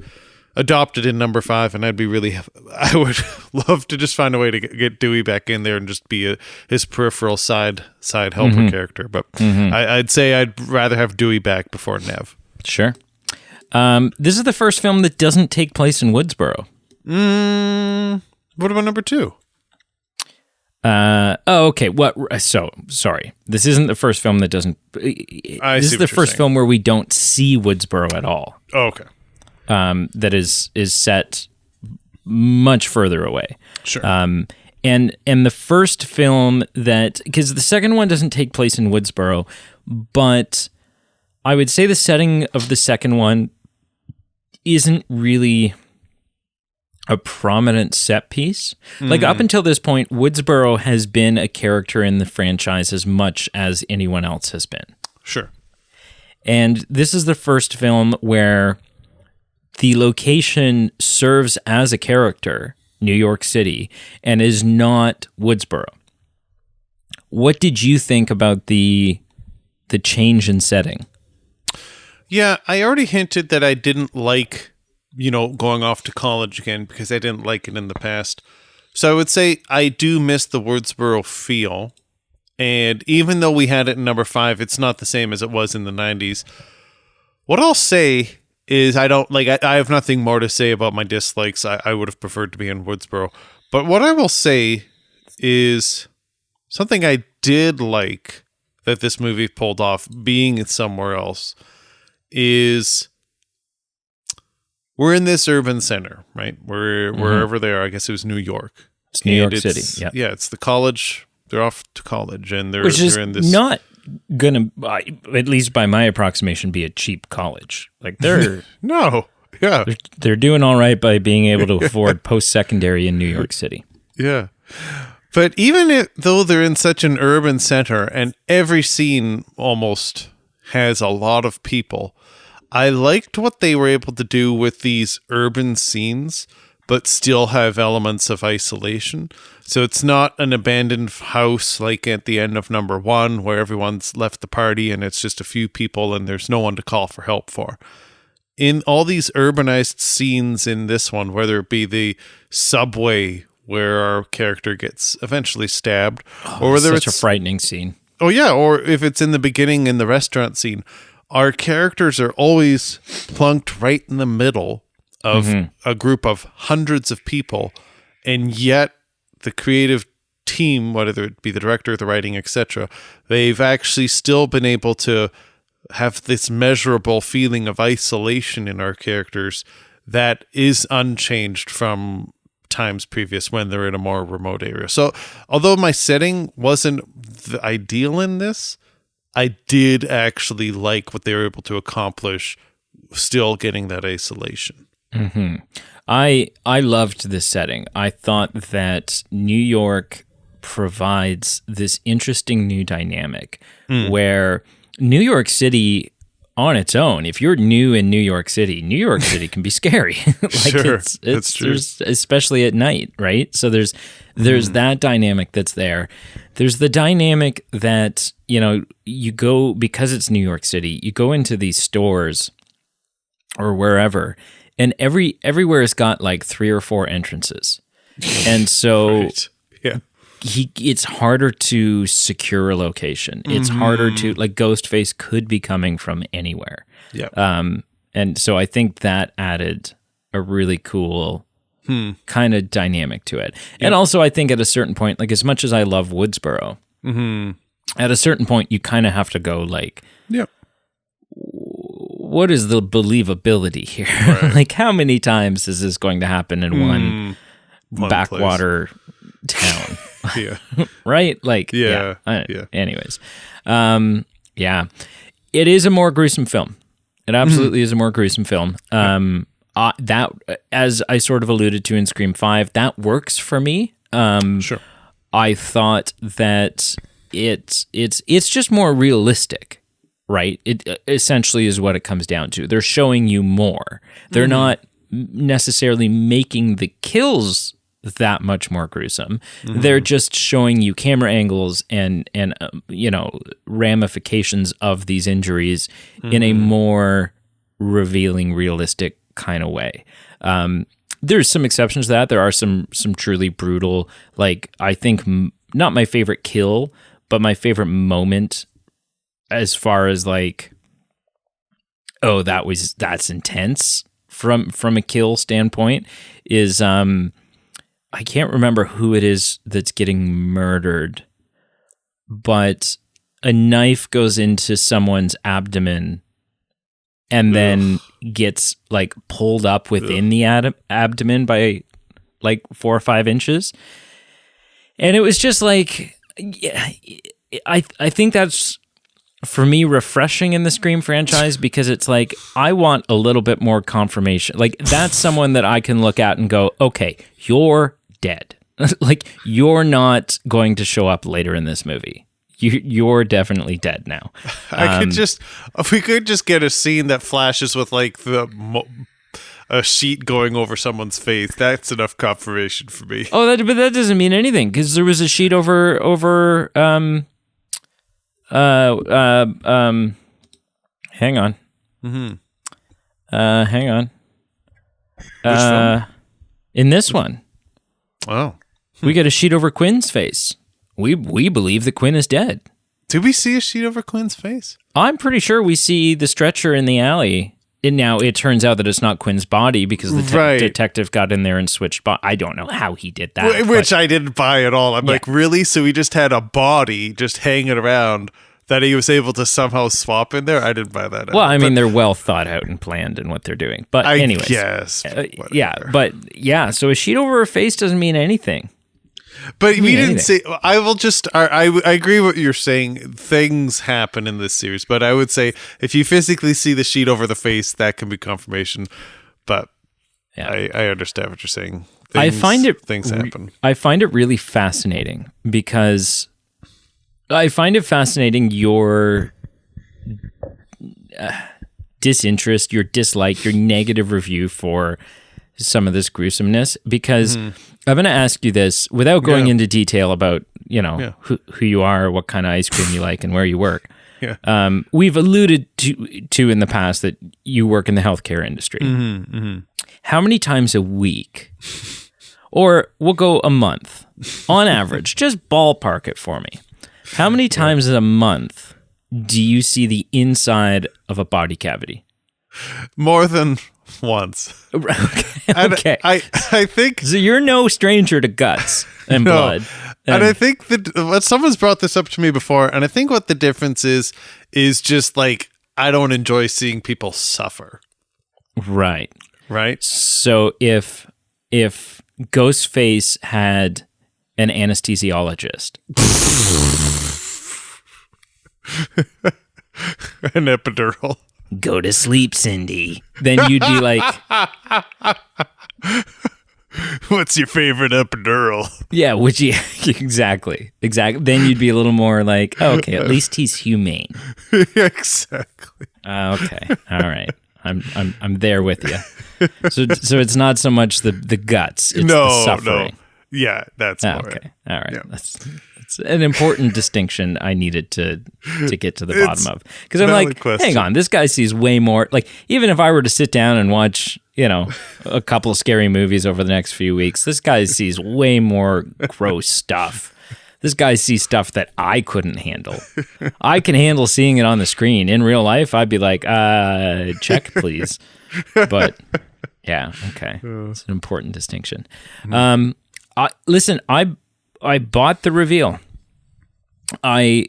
adopted in number 5, and I would love to just find a way to get Dewey back in there and just be his peripheral side helper character. But I'd say I'd rather have Dewey back before Nev. Sure. This is the first film that doesn't take place in Woodsboro. What about number 2? Okay. So sorry. This isn't the first film that doesn't. This is the first film where we don't see Woodsboro at all. Oh, okay. That is set much further away. Sure. And the first film because the second one doesn't take place in Woodsboro, but I would say the setting of the second one isn't really a prominent set piece. Like up until this point, Woodsboro has been a character in the franchise as much as anyone else has been. Sure. And this is the first film where the location serves as a character, New York City, and is not Woodsboro. What did you think about the change in setting? Yeah, I already hinted that I didn't like, going off to college again because I didn't like it in the past. So I would say I do miss the Woodsboro feel. And even though we had it in number 5, it's not the same as it was in the 90s. What I'll say is I have nothing more to say about my dislikes. I would have preferred to be in Woodsboro. But what I will say is something I did like that this movie pulled off being somewhere else is we're in this urban center, right? Wherever they are. I guess it was New York. It's New York City. Yeah. Yeah, it's the college. They're off to college and they're in this. Not gonna, at least by my approximation, be a cheap college. Like they're no, yeah, they're doing all right by being able to afford post-secondary in New York City. Yeah, but even though they're in such an urban center and every scene almost has a lot of people, I liked what they were able to do with these urban scenes, but still have elements of isolation. So it's not an abandoned house like at the end of number 1 where everyone's left the party and it's just a few people and there's no one to call for help for. In all these urbanized scenes in this one, whether it be the subway where our character gets eventually stabbed, or whether it's a frightening scene. Oh yeah, or if it's in the beginning in the restaurant scene, our characters are always plunked right in the middle of a group of hundreds of people, and yet the creative team, whether it be the director, the writing, etc., they've actually still been able to have this measurable feeling of isolation in our characters that is unchanged from times previous when they're in a more remote area. So although my setting wasn't the ideal in this, I did actually like what they were able to accomplish, still getting that isolation. Mm-hmm. I loved this setting. I thought that New York provides this interesting new dynamic where New York City on its own, if you're new in New York City can be scary. Sure, that's true. Especially at night, right? So there's that dynamic that's there. There's the dynamic that, you go, because it's New York City, you go into these stores or wherever, and everywhere has got like 3 or 4 entrances. And so right. Yeah. It's harder to secure a location. It's harder to, like, Ghostface could be coming from anywhere. Yeah. And so I think that added a really cool kind of dynamic to it. Yeah. And also I think at a certain point, like, as much as I love Woodsboro, at a certain point you kind of have to go like, what is the believability here? Right. Like, how many times is this going to happen in one backwater town? Yeah. Right? Like, yeah. Anyways. Yeah. It is a more gruesome film. It absolutely is a more gruesome film. That, as I sort of alluded to in Scream 5, that works for me. Sure. I thought that it's just more realistic, right? It essentially is what it comes down to. They're showing you more. They're not necessarily making the kills that much more gruesome. They're just showing you camera angles and ramifications of these injuries in a more revealing, realistic kind of way. There's some exceptions to that. There are some truly brutal, like, I think not my favorite kill, but my favorite moment as far as like, oh, that's intense from a kill standpoint is I can't remember who it is that's getting murdered, but a knife goes into someone's abdomen and then gets like pulled up within the abdomen by like 4 or 5 inches. And it was just like, yeah, I think that's, for me, refreshing in the Scream franchise, because it's like, I want a little bit more confirmation. Like, that's someone that I can look at and go, okay, you're dead. Like, you're not going to show up later in this movie. You're definitely dead now. If we could just get a scene that flashes with like a sheet going over someone's face, that's enough confirmation for me. Oh, but that doesn't mean anything, because there was a sheet over hang on. Hang on. Which film? In this one. Oh. We get a sheet over Quinn's face. We believe that Quinn is dead. Did we see a sheet over Quinn's face? I'm pretty sure we see the stretcher in the alley. And now it turns out that it's not Quinn's body, because the detective got in there and switched I don't know how he did that. Which I didn't buy at all. I'm like, really? So he just had a body just hanging around that he was able to somehow swap in there? I didn't buy that. Well, I mean, they're well thought out and planned in what they're doing. But anyways. Yes. So a sheet over her face doesn't mean anything. But we didn't say. I agree with what you're saying. Things happen in this series, but I would say if you physically see the sheet over the face, that can be confirmation. But I understand what you're saying. Things happen. I find it really fascinating, because I find it fascinating your disinterest, your dislike, your negative review for some of this gruesomeness, because I'm going to ask you this without going into detail about, who you are, what kind of ice cream you like, and where you work. Yeah. We've alluded to in the past that you work in the healthcare industry. How many times a week, or we'll go a month, on average, just ballpark it for me. How many times a month do you see the inside of a body cavity? More than once. Okay. I think so. You're no stranger to guts and blood. And I think that someone's brought this up to me before, and I think what the difference is just like, I don't enjoy seeing people suffer. Right. So if Ghostface had an anesthesiologist, an epidural. Go to sleep, Cindy. Then you'd be like, what's your favorite epidural? Yeah, would you? Exactly. Then you'd be a little more like, oh, okay, at least he's humane. Exactly. Okay. All right. I'm there with you. So it's not so much the guts, it's the suffering. No. Yeah, that's more okay. All right. Yeah. That's an important distinction I needed to get to the bottom of. Because I'm like, hang on, this guy sees way more. Like, even if I were to sit down and watch, a couple of scary movies over the next few weeks, this guy sees way more gross stuff. This guy sees stuff that I couldn't handle. I can handle seeing it on the screen. In real life, I'd be like, check, please. But, yeah, okay. It's an important distinction. Listen, I bought the reveal. I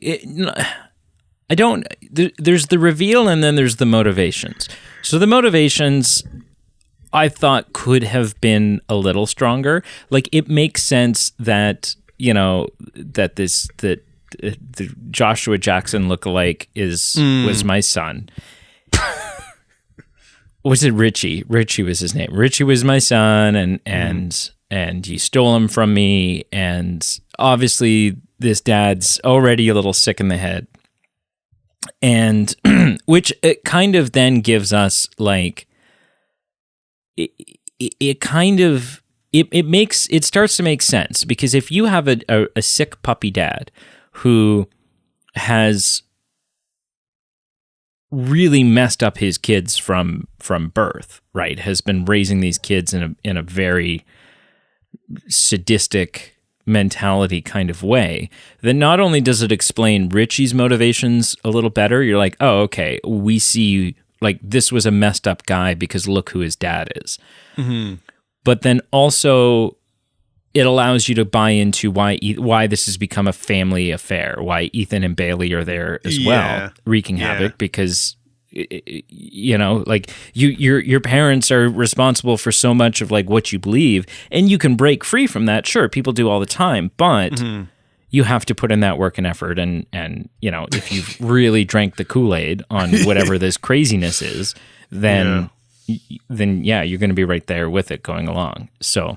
don't. There's the reveal, and then there's the motivations. So the motivations, I thought, could have been a little stronger. Like, it makes sense that the Joshua Jackson lookalike was my son. Was it Richie? Richie was his name. Richie was my son, and and you stole him from me. And obviously this dad's already a little sick in the head. And which it kind of then gives us like, it starts to make sense, because if you have a sick puppy dad who has really messed up his kids from birth, right, has been raising these kids in a very sadistic mentality kind of way, then not only does it explain Richie's motivations a little better, you're like, oh, okay, we see like this was a messed up guy because look who his dad is. Mm-hmm. But then also it allows you to buy into why this has become a family affair, why Ethan and Bailey are there as well, wreaking havoc, because you know, like your parents are responsible for so much of like what you believe, and you can break free from that. Sure, people do all the time, but you have to put in that work and effort, and you know, if you've really drank the Kool-Aid on whatever this craziness is, then you're going to be right there with it going along. So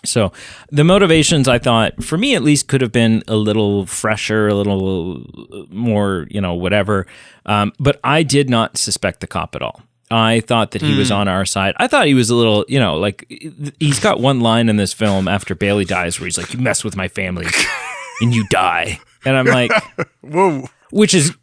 So the motivations, I thought, for me at least, could have been a little fresher, a little more, you know, whatever. But I did not suspect the cop at all. I thought that he was on our side. I thought he was a little, you know, like, he's got one line in this film after Bailey dies where he's like, you mess with my family and you die. And I'm like, whoa. Which is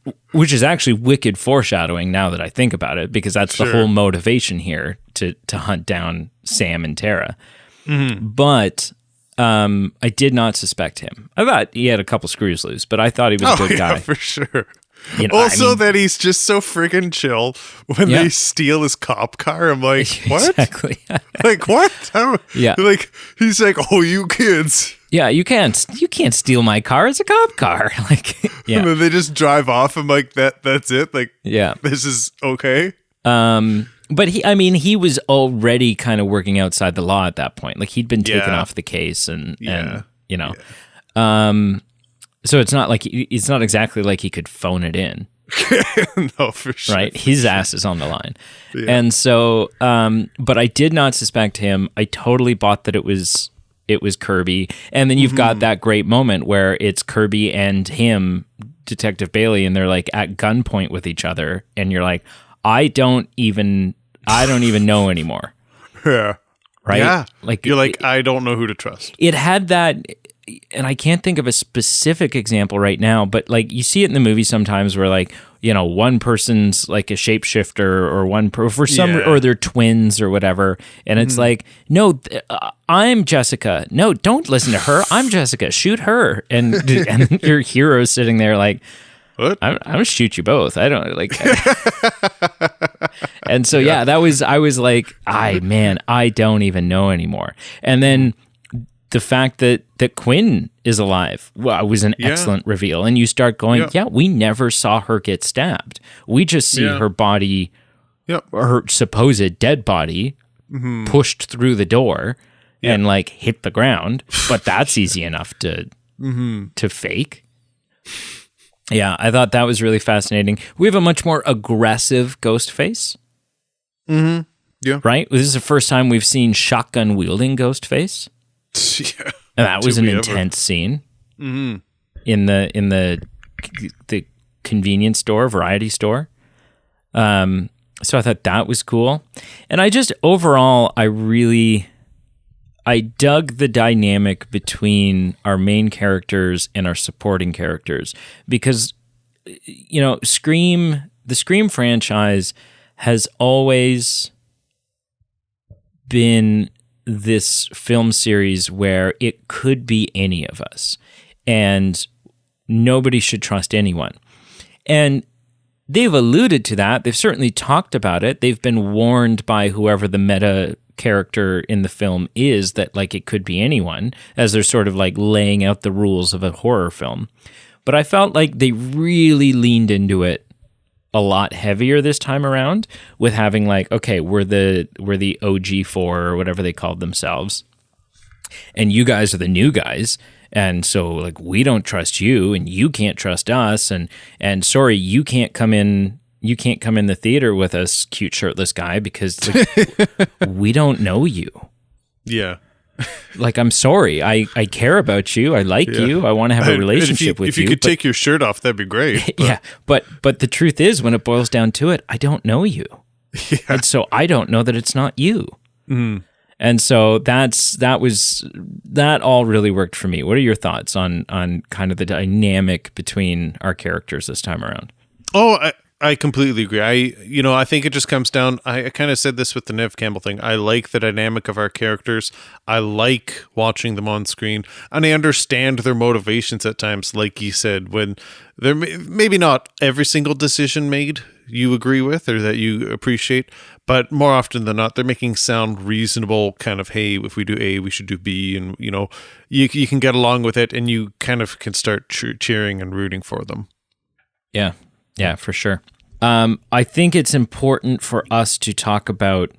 actually wicked foreshadowing now that I think about it, because that's the whole motivation here, to hunt down Sam and Tara. Mm-hmm. But I did not suspect him. I thought he had a couple screws loose, but I thought he was a good guy. For sure. You know, also, that he's just so freaking chill when they steal his cop car. I'm like, what? Exactly. Like, what? Yeah. Like, he's like, oh, you kids. Yeah, you can't steal my car. It's a cop car. Like, yeah. And then they just drive off. I'm like, that's it. Like, yeah, this is okay. But he was already kind of working outside the law at that point. Like, he'd been taken off the case, and you know, so it's not exactly like he could phone it in. No, for sure. Right? His ass is on the line. Yeah. And so, but I did not suspect him. I totally bought that it was Kirby. And then you've got that great moment where it's Kirby and him, Detective Bailey, and they're like at gunpoint with each other. And you're like, I don't even know anymore. Yeah. Right? Yeah. Like, you're like, I don't know who to trust. It had that, and I can't think of a specific example right now, but like you see it in the movie sometimes where, like, you know, one person's like a shapeshifter, or or they're twins or whatever, and it's like, no, I'm Jessica. No, don't listen to her. I'm Jessica. Shoot her. And your hero's sitting there like, what? I'm gonna shoot you both. I don't like. And so I was like, I don't even know anymore. And then the fact that Quinn is alive was an excellent reveal. And you start going, we never saw her get stabbed. We just see her body, her supposed dead body, pushed through the door and like hit the ground. But that's easy enough to fake. Yeah, I thought that was really fascinating. We have a much more aggressive Ghostface. Mm-hmm. Yeah. Right? This is the first time we've seen shotgun wielding Ghostface. Yeah. And that was an intense scene in the convenience store, variety store. So I thought that was cool. And I just, overall, I dug the dynamic between our main characters and our supporting characters, because, you know, the Scream franchise has always been this film series where it could be any of us, and nobody should trust anyone. And they've alluded to that. They've certainly talked about it. They've been warned by whoever the meta character in the film is that, like, it could be anyone, as they're sort of like laying out the rules of a horror film. But I felt like they really leaned into it a lot heavier this time around, with having like, okay, we're the OG4 or whatever they called themselves, and you guys are the new guys, and so like we don't trust you, and you can't trust us, and sorry, you can't come in the theater with us, cute shirtless guy, because like, we don't know you. Yeah. Like, I'm sorry. I care about you. I like you. I want to have a relationship with you. If you could take your shirt off, that'd be great. Yeah, but the truth is, when it boils down to it, I don't know you. Yeah. And so I don't know that it's not you. Mm. And so that all really worked for me. What are your thoughts on kind of the dynamic between our characters this time around? Oh, I completely agree. I think it just comes down, I kind of said this with the Nev Campbell thing. I like the dynamic of our characters. I like watching them on screen, and I understand their motivations at times, like you said, when there maybe not every single decision made you agree with or that you appreciate, but more often than not, they're making sound reasonable kind of, hey, if we do A, we should do B, and, you can get along with it, and you kind of can start cheering and rooting for them. Yeah, for sure. I think it's important for us to talk about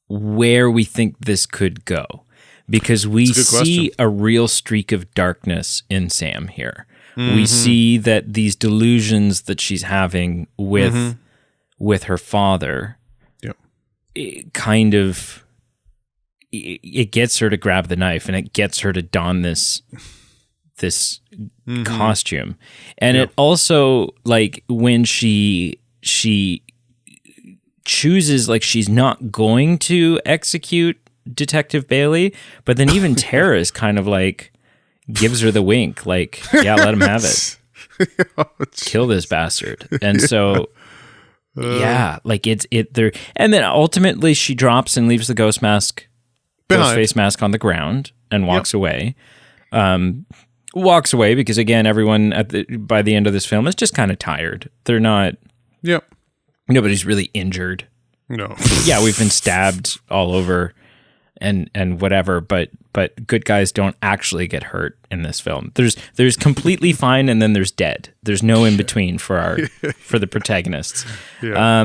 where we think this could go, because we see a real streak of darkness in Sam here. Mm-hmm. We see that these delusions that she's having with her father, it gets her to grab the knife, and it gets her to don this costume. And it also, like, when she chooses, like, she's not going to execute Detective Bailey, but then even Tara is kind of like gives her the wink, like, yeah, let him have it. Kill this bastard. And so like it's there, and then ultimately she drops and leaves the ghost face mask on the ground and walks away. Walks away because, again, everyone by the end of this film is just kind of tired. They're not. Yep. Nobody's really injured. No. Yeah, we've been stabbed all over, and whatever. But good guys don't actually get hurt in this film. There's completely fine, and then there's dead. There's no in between for the protagonists. Yeah.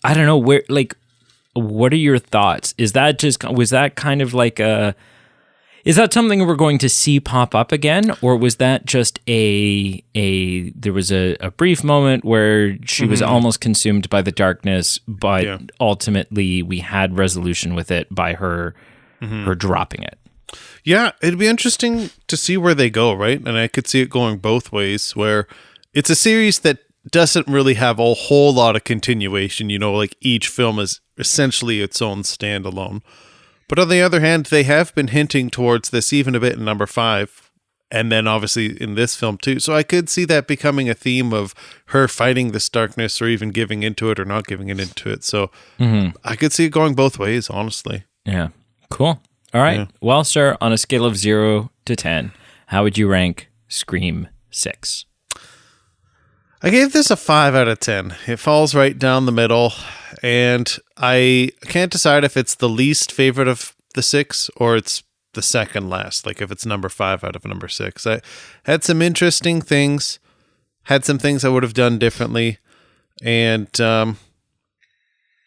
I don't know where. Like, what are your thoughts? Was that kind of like a? Is that something we're going to see pop up again, or was that just there was a brief moment where she was almost consumed by the darkness, but ultimately we had resolution with it by her dropping it? Yeah, it'd be interesting to see where they go, right? And I could see it going both ways, where it's a series that doesn't really have a whole lot of continuation, like each film is essentially its own standalone. But on the other hand, they have been hinting towards this even a bit in number 5, and then obviously in this film too. So I could see that becoming a theme of her fighting this darkness, or even giving into it or not giving it into it. So I could see it going both ways, honestly. Yeah. Cool. All right. Yeah. Well, sir, on a scale of 0 to 10, how would you rank Scream 6? I gave this a 5 out of 10. It falls right down the middle, and I can't decide if it's the least favorite of the 6 or it's the second last, like if it's number 5 out of number 6. I had some interesting things, had some things I would have done differently, and there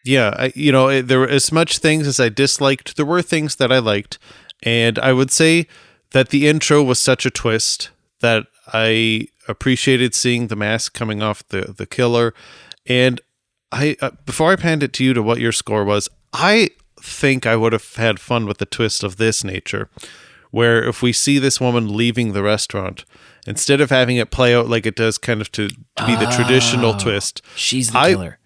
were as much things as I disliked. There were things that I liked, and I would say that the intro was such a twist that I appreciated seeing the mask coming off the killer. And I before I panned it to you to what your score was, I think I would have had fun with the twist of this nature, where if we see this woman leaving the restaurant, instead of having it play out like it does kind of to be the traditional twist, she's the killer.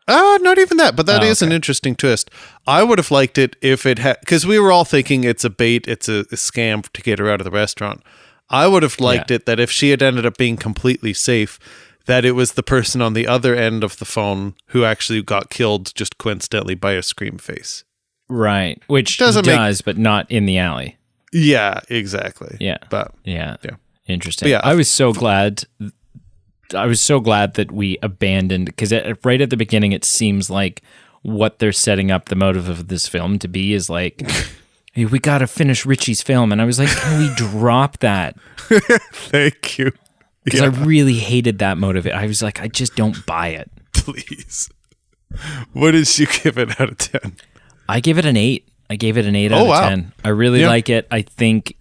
Not even that, but that is an interesting twist. I would have liked it if it had, because we were all thinking it's a bait, it's a scam to get her out of the restaurant. I would have liked it that if she had ended up being completely safe, that it was the person on the other end of the phone who actually got killed just coincidentally by a scream face. Right. Which does, but not in the alley. Yeah, exactly. Yeah. But yeah. Interesting. But yeah, I was so glad that we abandoned, because right at the beginning, it seems like what they're setting up the motive of this film to be is like, hey, we got to finish Richie's film. And I was like, can we drop that? Thank you. Because I really hated that motive. I was like, I just don't buy it. Please. What did you give it out of 10? I give it an 8. I gave it an 8 out of 10. I really like it. I think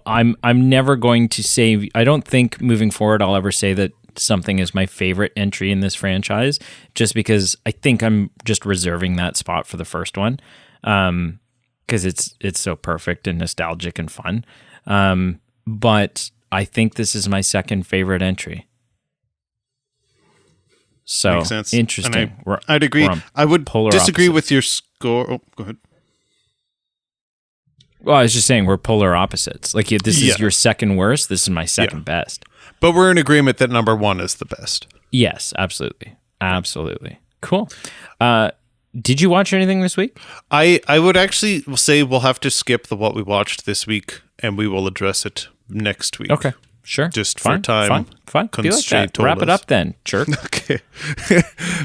I'm never going to say, I don't think moving forward I'll ever say that something is my favorite entry in this franchise, just because I think I'm just reserving that spot for the first one. because it's so perfect and nostalgic and fun. But I think this is my second favorite entry. So Makes sense. Interesting. And I'd agree. I would disagree opposites. with your score. Oh, go ahead. Well, I was just saying we're polar opposites. Like this is your second worst. This is my second best. But we're in agreement that number one is the best. Yes, absolutely. Absolutely. Cool. Did you watch anything this week? I would actually say we'll have to skip the what we watched this week, and we will address it next week. Okay. Sure. Just for time. Fine. Be like that. Wrap it up then, jerk. Okay.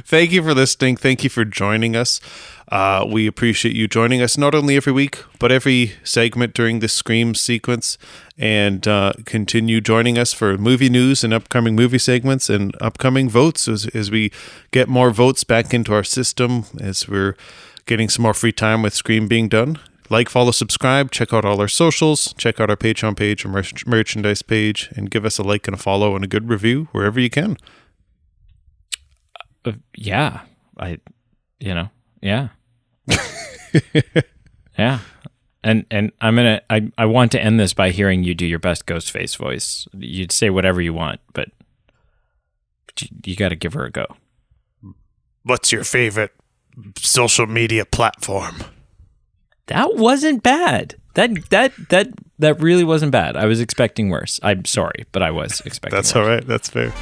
Thank you for listening. Thank you for joining us. We appreciate you joining us not only every week, but every segment during the Scream sequence. And continue joining us for movie news and upcoming movie segments and upcoming votes as we get more votes back into our system, as we're getting some more free time with Scream being done. Like, follow, subscribe, check out all our socials, check out our Patreon page or merchandise page, and give us a like and a follow and a good review wherever you can. Yeah. Yeah. Yeah. And I want to end this by hearing you do your best Ghostface voice. You'd say whatever you want, but you got to give her a go. What's your favorite social media platform? That wasn't bad. That really wasn't bad. I was expecting worse. I'm sorry, but I was expecting That's worse. all right. That's fair.